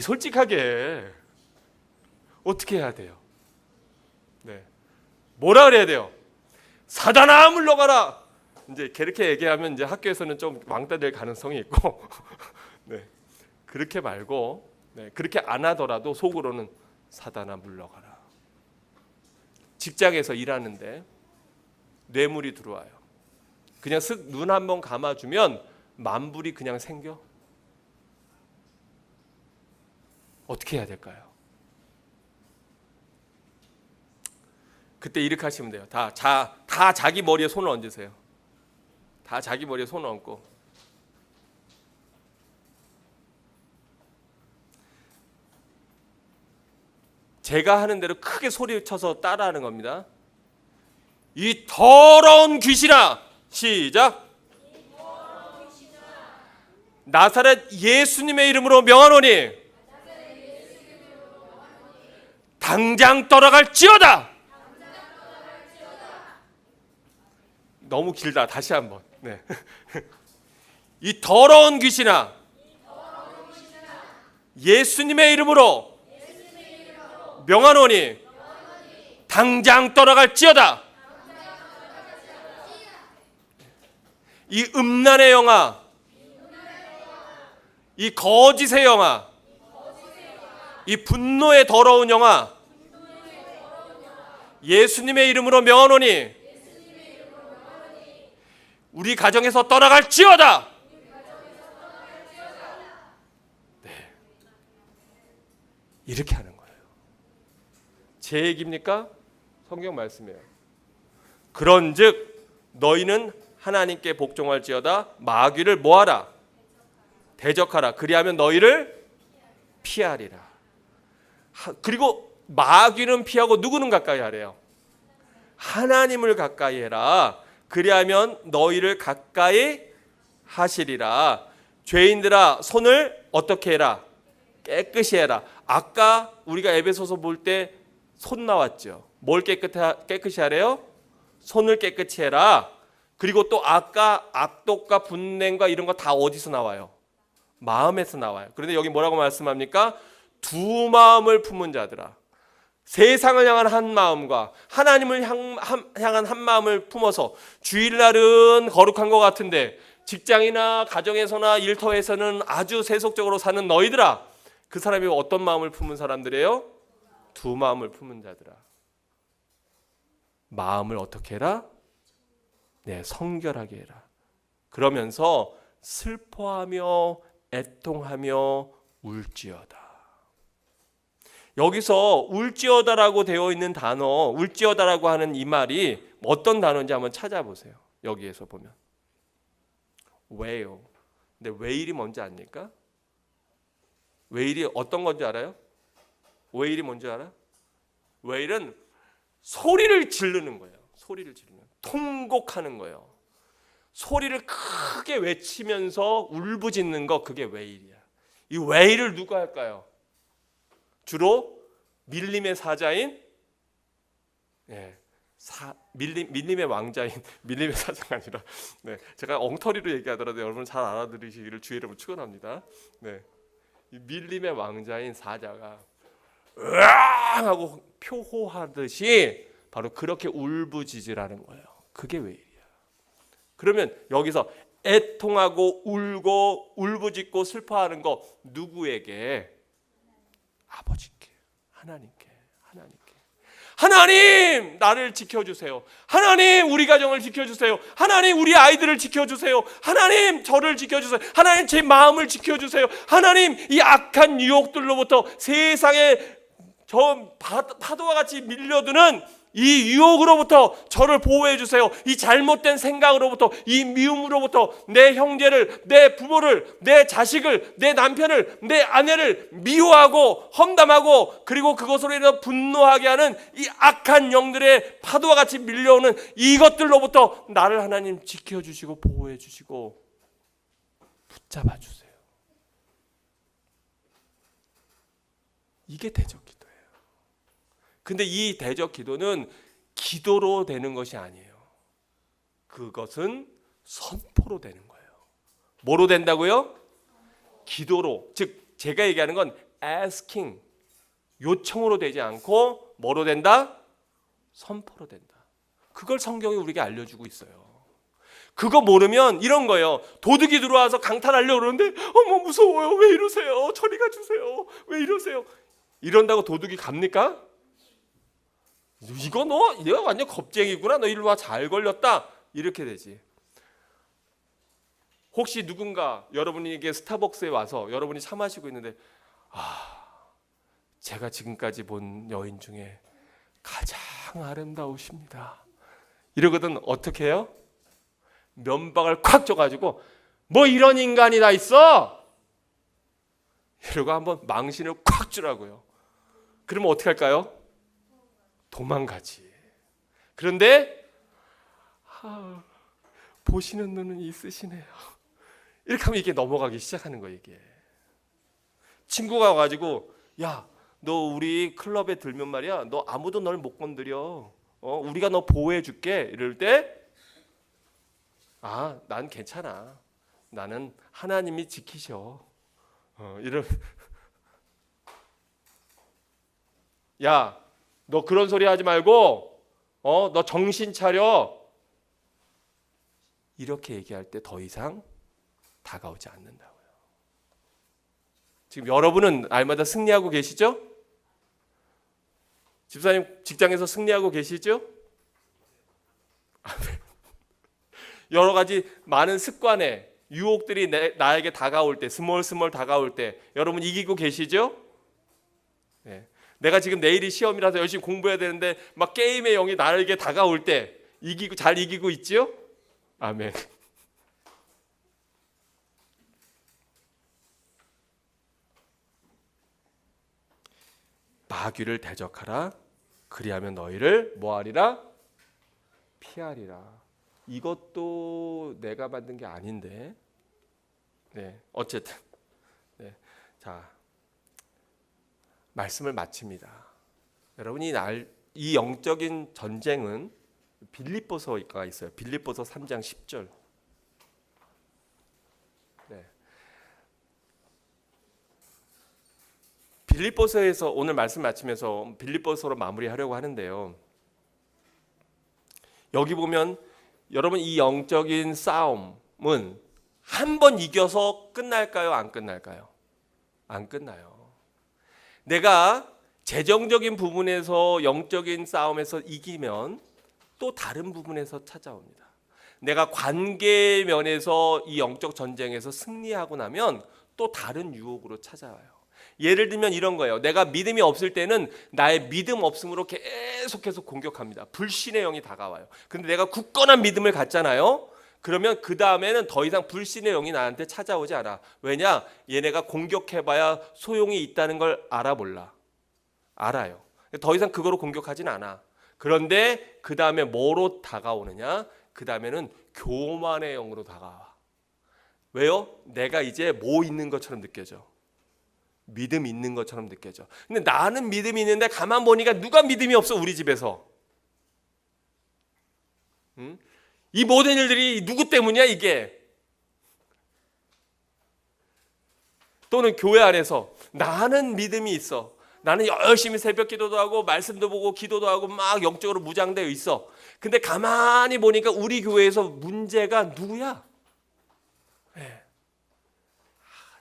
솔직하게 어떻게 해야 돼요? 네, 뭐라 그래야 돼요? 사단아 물러가라. 이제 그렇게 얘기하면 이제 학교에서는 좀 왕따 될 가능성이 있고, 네, 그렇게 말고, 네, 그렇게 안 하더라도 속으로는 사단아 물러가라. 직장에서 일하는데 뇌물이 들어와요. 그냥 쓱 눈 한번 감아주면 만불이 그냥 생겨. 어떻게 해야 될까요? 그때 이렇게 하시면 돼요. 다 자기 머리에 손을 얹으세요. 다 자기 머리에 손을 얹고 제가 하는 대로 크게 소리쳐서 따라하는 겁니다. 이 더러운 귀신아. 시작. 나사렛 예수님의 이름으로 명하노니 당장 떠나갈지어다. 너무 길다. 다시 한번. 네. 이 더러운 귀신아. 예수님의 이름으로 명하노니 당장 떠나갈지어다. 이 음란의 영아, 이 거짓의 영아, 이 분노의 더러운 영아, 예수님의 이름으로 명하노니 우리 가정에서 떠나갈지어다. 네, 이렇게 하는 거예요. 제 얘기입니까? 성경 말씀이에요. 그런즉 너희는 하나님께 복종할지어다. 마귀를 뭐하라? 대적하라. 그리하면 너희를 피하리라. 그리고 마귀는 피하고 누구는 가까이 하래요? 하나님을 가까이 해라. 그리하면 너희를 가까이 하시리라. 죄인들아 손을 어떻게 해라? 깨끗이 해라. 아까 우리가 에베소서 볼 때 손 나왔죠. 뭘 깨끗이 하래요? 손을 깨끗이 해라. 그리고 또 아까 악독과 분냄과 이런 거 다 어디서 나와요? 마음에서 나와요. 그런데 여기 뭐라고 말씀합니까? 두 마음을 품은 자들아. 세상을 향한 한 마음과 하나님을 향한 한 마음을 품어서 주일날은 거룩한 것 같은데 직장이나 가정에서나 일터에서는 아주 세속적으로 사는 너희들아. 그 사람이 어떤 마음을 품은 사람들이에요? 두 마음을 품은 자들아. 마음을 어떻게 해라? 네, 성결하게 해라. 그러면서 슬퍼하며 애통하며 울지어다. 여기서 울지어다라고 되어 있는 단어, 울지어다라고 하는 이 말이 어떤 단어인지 한번 찾아보세요. 여기에서 보면 wail. 근데 wail이 뭔지 압니까? wail이 어떤 건지 알아요? wail이 뭔지 알아? wail은 소리를 지르는 거예요. 소리를 지르는, 통곡하는 거예요. 소리를 크게 외치면서 울부짖는 거, 그게 wail이야. 이 wail을 누가 할까요? 주로 밀림의 사자인, 밀림의 왕자인, 밀림의 사자가 아니라, 제가 엉터리로 얘기하더라도 여러분 잘 알아들으시기를 주의 이름으로 축원합니다. 이 밀림의 왕자인 사자가 으앙 하고 표호하듯이 바로 그렇게 울부짖으라는 거예요. 그게 wail이야. 그러면 여기서 애통하고 울고 울부짖고 슬퍼하는 거 누구에게? 아버지께, 하나님께. 하나님, 나를 지켜주세요. 하나님, 우리 가정을 지켜주세요. 하나님, 우리 아이들을 지켜주세요. 하나님, 저를 지켜주세요. 하나님, 제 마음을 지켜주세요. 하나님, 이 악한 유혹들로부터, 세상에 저 파도와 같이 밀려드는 이 유혹으로부터 저를 보호해 주세요. 이 잘못된 생각으로부터, 이 미움으로부터 내 형제를, 내 부모를, 내 자식을, 내 남편을, 내 아내를 미워하고 험담하고 그리고 그것으로 인해서 분노하게 하는 이 악한 영들의 파도와 같이 밀려오는 이것들로부터 나를 하나님 지켜주시고 보호해 주시고 붙잡아 주세요. 이게 대적 기도예요. 근데 이 대적 기도는 기도로 되는 것이 아니에요. 그것은 선포로 되는 거예요. 뭐로 된다고요? 기도로. 즉 제가 얘기하는 건 asking, 요청으로 되지 않고 뭐로 된다? 선포로 된다. 그걸 성경이 우리에게 알려주고 있어요. 그거 모르면 이런 거예요. 도둑이 들어와서 강탈하려고 그러는데 어머 무서워요. 왜 이러세요? 저리 가주세요. 왜 이러세요? 이런다고 도둑이 갑니까? 이거 얘가 완전 겁쟁이구나. 너 일로 와, 잘 걸렸다. 이렇게 되지. 혹시 누군가 여러분에게 스타벅스에 와서 여러분이 차 마시고 있는데 제가 지금까지 본 여인 중에 가장 아름다우십니다. 이러거든 어떻게 해요? 면박을 콱 줘가지고 뭐 이런 인간이 다 있어? 이러고 한번 망신을 콱 주라고요. 그러면 어떻게 할까요? 도망가지. 그런데 보시는 눈은 있으시네요. 이렇게 하면 이게 넘어가기 시작하는 거예요. 이게 친구가 와가지고 야, 너 우리 클럽에 들면 말이야, 너 아무도 널 못 건드려. 우리가 너 보호해 줄게. 이럴 때 난 괜찮아. 나는 하나님이 지키셔. 야, 너 그런 소리 하지 말고 너 정신 차려. 이렇게 얘기할 때 더 이상 다가오지 않는다고요. 지금 여러분은 날마다 승리하고 계시죠? 집사님 직장에서 승리하고 계시죠? 여러 가지 많은 습관에 유혹들이 나에게 다가올 때, 스몰 다가올 때 여러분 이기고 계시죠? 네. 내가 지금 내일이 시험이라서 열심히 공부해야 되는데 막 게임의 영이 나에게 다가올 때 잘 이기고 있지요? 아멘. 마귀를 대적하라. 그리하면 너희를 뭐하리라? 피하리라. 이것도 내가 만든 게 아닌데. 네, 어쨌든. 네, 자. 말씀을 마칩니다. 여러분이 이 영적인 전쟁은 빌립보서가 있어요. 빌립보서 3장 10절. 네. 빌립보서에서 오늘 말씀 마치면서 빌립보서로 마무리하려고 하는데요. 여기 보면 여러분 이 영적인 싸움은 한 번 이겨서 끝날까요? 안 끝날까요? 안 끝나요. 내가 재정적인 부분에서 영적인 싸움에서 이기면 또 다른 부분에서 찾아옵니다. 내가 관계 면에서 이 영적 전쟁에서 승리하고 나면 또 다른 유혹으로 찾아와요. 예를 들면 이런 거예요. 내가 믿음이 없을 때는 나의 믿음 없음으로 계속해서 공격합니다. 불신의 영이 다가와요. 근데 내가 굳건한 믿음을 갖잖아요. 그러면 그 다음에는 더 이상 불신의 영이 나한테 찾아오지 않아. 왜냐? 얘네가 공격해봐야 소용이 있다는 걸 알아 몰라? 알아요. 더 이상 그거로 공격하진 않아. 그런데 그 다음에 뭐로 다가오느냐? 그 다음에는 교만의 영으로 다가와. 왜요? 내가 이제 뭐 있는 것처럼 느껴져. 믿음 있는 것처럼 느껴져. 근데 나는 믿음이 있는데 가만 보니까 누가 믿음이 없어 우리 집에서. 응? 이 모든 일들이 누구 때문이야 이게? 또는 교회 안에서 나는 믿음이 있어. 나는 열심히 새벽 기도도 하고 말씀도 보고 기도도 하고 막 영적으로 무장되어 있어. 근데 가만히 보니까 우리 교회에서 문제가 누구야? 네.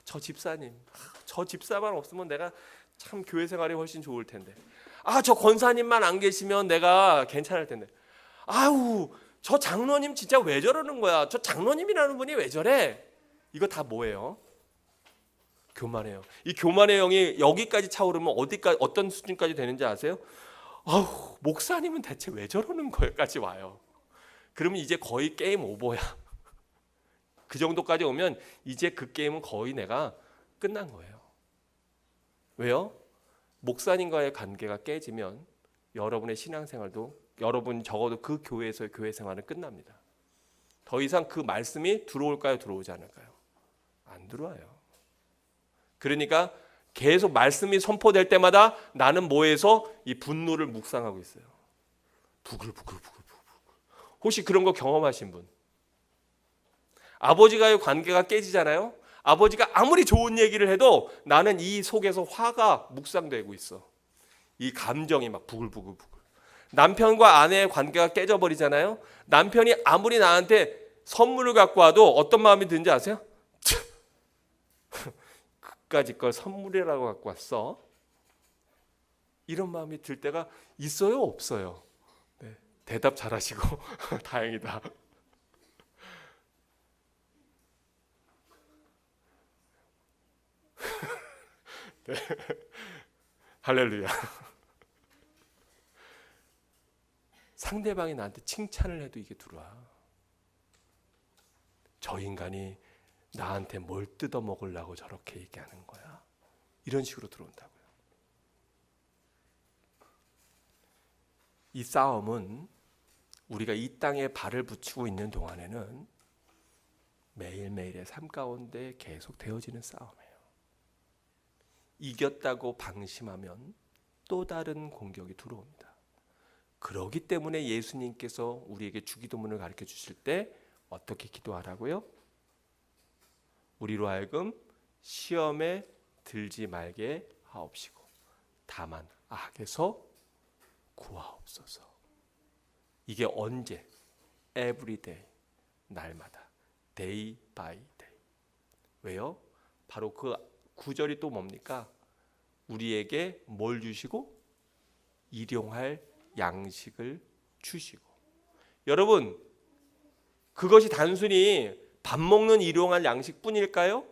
저 집사님. 저 집사만 없으면 내가 참 교회 생활이 훨씬 좋을 텐데. 저 권사님만 안 계시면 내가 괜찮을 텐데. 아우 저 장로님 진짜 왜 저러는 거야? 저 장로님이라는 분이 왜 저래? 이거 다 뭐예요? 교만해요. 이 교만의 영이 여기까지 차오르면 어디까지 어떤 수준까지 되는지 아세요? 아우 목사님은 대체 왜 저러는 거까지 와요. 그러면 이제 거의 게임 오버야. 그 정도까지 오면 이제 그 게임은 거의 내가 끝난 거예요. 왜요? 목사님과의 관계가 깨지면 여러분의 신앙생활도 여러분 적어도 그 교회에서의 교회 생활은 끝납니다. 더 이상 그 말씀이 들어올까요? 들어오지 않을까요? 안 들어와요. 그러니까 계속 말씀이 선포될 때마다 나는 뭐해서 이 분노를 묵상하고 있어요. 부글부글. 혹시 그런 거 경험하신 분? 아버지와의 관계가 깨지잖아요. 아버지가 아무리 좋은 얘기를 해도 나는 이 속에서 화가 묵상되고 있어. 이 감정이 막 부글부글. 남편과 아내의 관계가 깨져버리잖아요. 남편이 아무리 나한테 선물을 갖고 와도 어떤 마음이 드는지 아세요? 그까짓 걸 선물이라고 갖고 왔어? 이런 마음이 들 때가 있어요? 없어요? 네, 대답 잘하시고 다행이다. 네. 할렐루야. 상대방이 나한테 칭찬을 해도 이게 들어와. 저 인간이 나한테 뭘 뜯어 먹으려고 저렇게 얘기하는 거야. 이런 식으로 들어온다고요. 이 싸움은 우리가 이 땅에 발을 붙이고 있는 동안에는 매일매일의 삶 가운데 계속 되어지는 싸움이에요. 이겼다고 방심하면 또 다른 공격이 들어옵니다. 그러기 때문에 예수님께서 우리에게 주기도문을 가르쳐 주실 때 어떻게 기도하라고요? 우리로 하여금 시험에 들지 말게 하옵시고 다만 악에서 구하옵소서. 이게 언제? Every day, 날마다, day by day. 왜요? 바로 그 구절이 또 뭡니까? 우리에게 뭘 주시고? 일용할 양식을 주시고. 여러분, 그것이 단순히 밥 먹는 일용할 양식뿐일까요?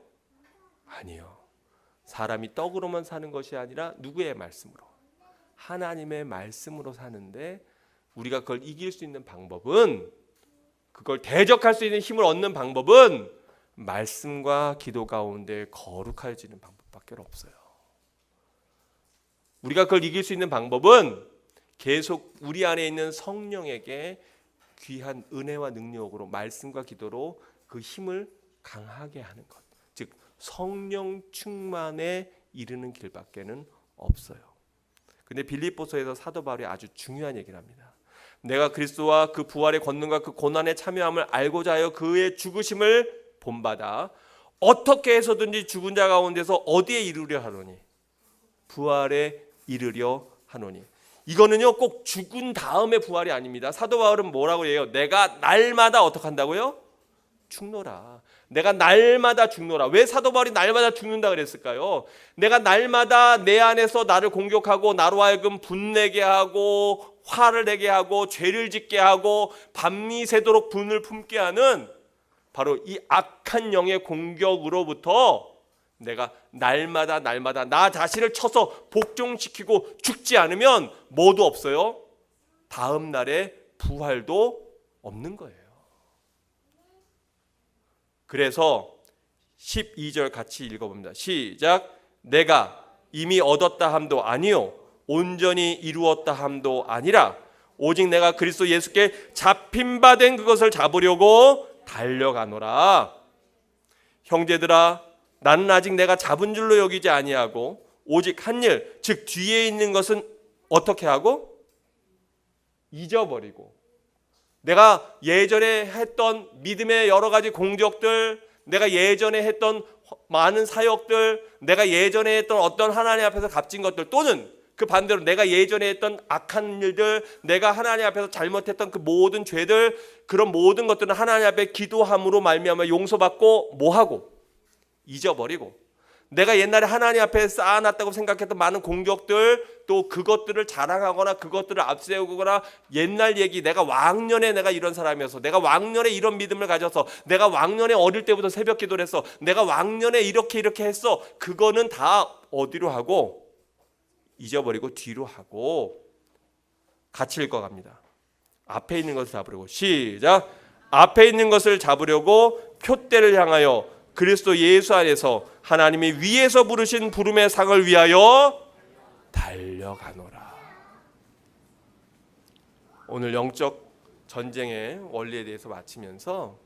아니요. 사람이 떡으로만 사는 것이 아니라 누구의 말씀으로? 하나님의 말씀으로 사는데 우리가 그걸 이길 수 있는 방법은, 그걸 대적할 수 있는 힘을 얻는 방법은 말씀과 기도 가운데 거룩해지는 방법밖에 없어요. 우리가 그걸 이길 수 있는 방법은 계속 우리 안에 있는 성령에게 귀한 은혜와 능력으로 말씀과 기도로 그 힘을 강하게 하는 것. 즉 성령 충만에 이르는 길밖에는 없어요. 근데 빌립보서에서 사도 바울이 아주 중요한 얘기를 합니다. 내가 그리스도와 그 부활의 권능과 그 고난에 참여함을 알고자 하여 그의 죽으심을 본받아 어떻게 해서든지 죽은 자 가운데서 어디에 이르려 하노니? 부활에 이르려 하노니. 이거는요 꼭 죽은 다음에 부활이 아닙니다. 사도 바울은 뭐라고 해요? 내가 날마다 어떻게 한다고요? 죽노라. 내가 날마다 죽노라. 왜 사도 바울이 날마다 죽는다 그랬을까요? 내가 날마다 내 안에서 나를 공격하고 나로 하여금 분내게 하고 화를 내게 하고 죄를 짓게 하고 밤이 새도록 분을 품게 하는 바로 이 악한 영의 공격으로부터 내가 날마다 나 자신을 쳐서 복종시키고 죽지 않으면 뭐도 없어요. 다음 날에 부활도 없는 거예요. 그래서 12절 같이 읽어봅니다. 시작. 내가 이미 얻었다 함도 아니요 온전히 이루었다 함도 아니라 오직 내가 그리스도 예수께 잡힌 바 된 그것을 잡으려고 달려가노라. 형제들아 나는 아직 내가 잡은 줄로 여기지 아니하고 오직 한 일, 즉 뒤에 있는 것은 어떻게 하고? 잊어버리고. 내가 예전에 했던 믿음의 여러 가지 공적들, 내가 예전에 했던 많은 사역들, 내가 예전에 했던 어떤 하나님 앞에서 값진 것들, 또는 그 반대로 내가 예전에 했던 악한 일들, 내가 하나님 앞에서 잘못했던 그 모든 죄들, 그런 모든 것들은 하나님 앞에 기도함으로 말미암아 용서받고 뭐하고? 잊어버리고. 내가 옛날에 하나님 앞에 쌓아놨다고 생각했던 많은 공격들, 또 그것들을 자랑하거나 그것들을 앞세우거나 옛날 얘기, 내가 왕년에 내가 이런 사람이어서, 내가 왕년에 이런 믿음을 가져서, 내가 왕년에 어릴 때부터 새벽 기도를 했어, 내가 왕년에 이렇게 했어, 그거는 다 어디로 하고? 잊어버리고 뒤로 하고. 같이 읽어갑니다. 앞에 있는 것을 잡으려고. 시작. 앞에 있는 것을 잡으려고 표대를 향하여 그리스도 예수 안에서 하나님이 위에서 부르신 부름의 상을 위하여 달려가노라. 오늘 영적 전쟁의 원리에 대해서 마치면서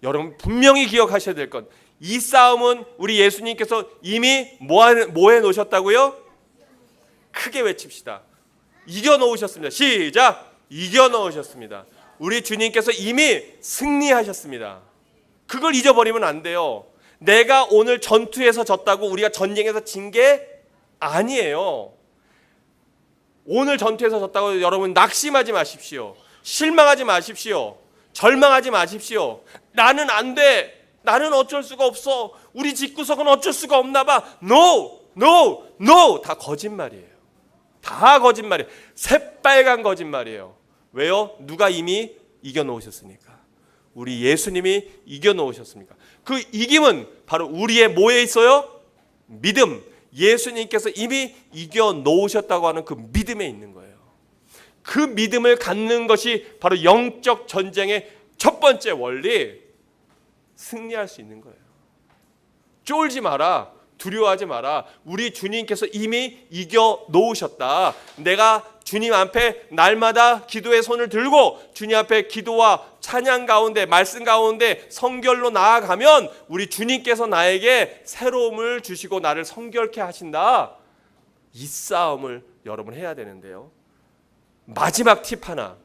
여러분 분명히 기억하셔야 될 건, 이 싸움은 우리 예수님께서 이미 뭐 해 놓으셨다고요? 크게 외칩시다. 이겨 놓으셨습니다. 시작. 이겨 놓으셨습니다. 우리 주님께서 이미 승리하셨습니다. 그걸 잊어버리면 안 돼요. 내가 오늘 전투에서 졌다고 우리가 전쟁에서 진 게 아니에요. 오늘 전투에서 졌다고 여러분 낙심하지 마십시오. 실망하지 마십시오. 절망하지 마십시오. 나는 안 돼. 나는 어쩔 수가 없어. 우리 집구석은 어쩔 수가 없나 봐. No. 다 거짓말이에요. 다 거짓말이에요. 새빨간 거짓말이에요. 왜요? 누가 이미 이겨놓으셨으니까. 우리 예수님이 이겨놓으셨습니까? 그 이김은 바로 우리의 뭐에 있어요? 믿음. 예수님께서 이미 이겨놓으셨다고 하는 그 믿음에 있는 거예요. 그 믿음을 갖는 것이 바로 영적 전쟁의 첫 번째 원리. 승리할 수 있는 거예요. 쫄지 마라. 두려워하지 마라. 우리 주님께서 이미 이겨놓으셨다. 내가 주님 앞에 날마다 기도의 손을 들고 주님 앞에 기도와 찬양 가운데, 말씀 가운데 성결로 나아가면 우리 주님께서 나에게 새로움을 주시고 나를 성결케 하신다. 이 싸움을 여러분 해야 되는데요. 마지막 팁 하나.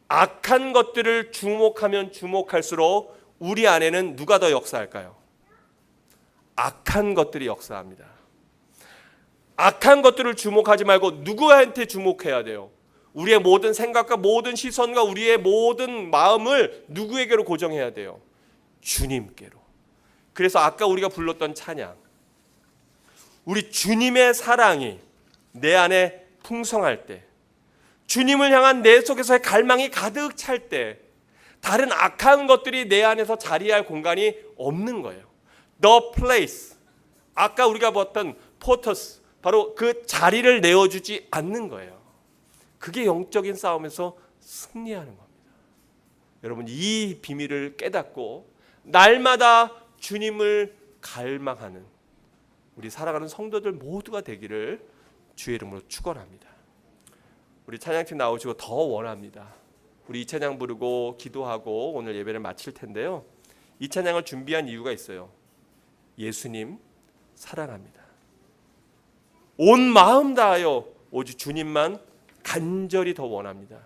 악한 것들을 주목하면 주목할수록 우리 안에는 누가 더 역사할까요? 악한 것들이 역사합니다. 악한 것들을 주목하지 말고 누구한테 주목해야 돼요? 우리의 모든 생각과 모든 시선과 우리의 모든 마음을 누구에게로 고정해야 돼요? 주님께로. 그래서 아까 우리가 불렀던 찬양, 우리 주님의 사랑이 내 안에 풍성할 때, 주님을 향한 내 속에서의 갈망이 가득 찰 때, 다른 악한 것들이 내 안에서 자리할 공간이 없는 거예요. The place. 아까 우리가 봤던 포터스, 바로 그 자리를 내어주지 않는 거예요. 그게 영적인 싸움에서 승리하는 겁니다. 여러분 이 비밀을 깨닫고 날마다 주님을 갈망하는 우리 살아가는 성도들 모두가 되기를 주의 이름으로 축원합니다. 우리 찬양팀 나오시고 더 원합니다. 우리 이 찬양 부르고 기도하고 오늘 예배를 마칠 텐데요. 이 찬양을 준비한 이유가 있어요. 예수님 사랑합니다. 온 마음 다하여 오직 주님만 간절히 더 원합니다.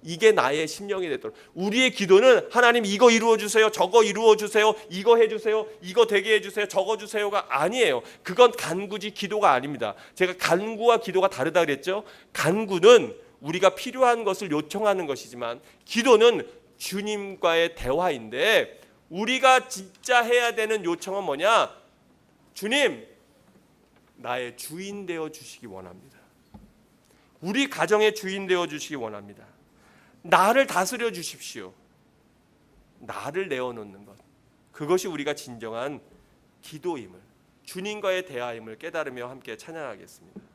이게 나의 심령이 되도록. 우리의 기도는 하나님 이거 이루어 주세요, 저거 이루어 주세요, 이거 해 주세요, 이거 되게 해 주세요, 저거 주세요가 아니에요. 그건 간구지 기도가 아닙니다. 제가 간구와 기도가 다르다 그랬죠. 간구는 우리가 필요한 것을 요청하는 것이지만 기도는 주님과의 대화인데, 우리가 진짜 해야 되는 요청은 뭐냐? 주님, 나의 주인 되어 주시기 원합니다. 우리 가정의 주인 되어 주시기 원합니다. 나를 다스려 주십시오. 나를 내어놓는 것, 그것이 우리가 진정한 기도임을, 주님과의 대화임을 깨달으며 함께 찬양하겠습니다.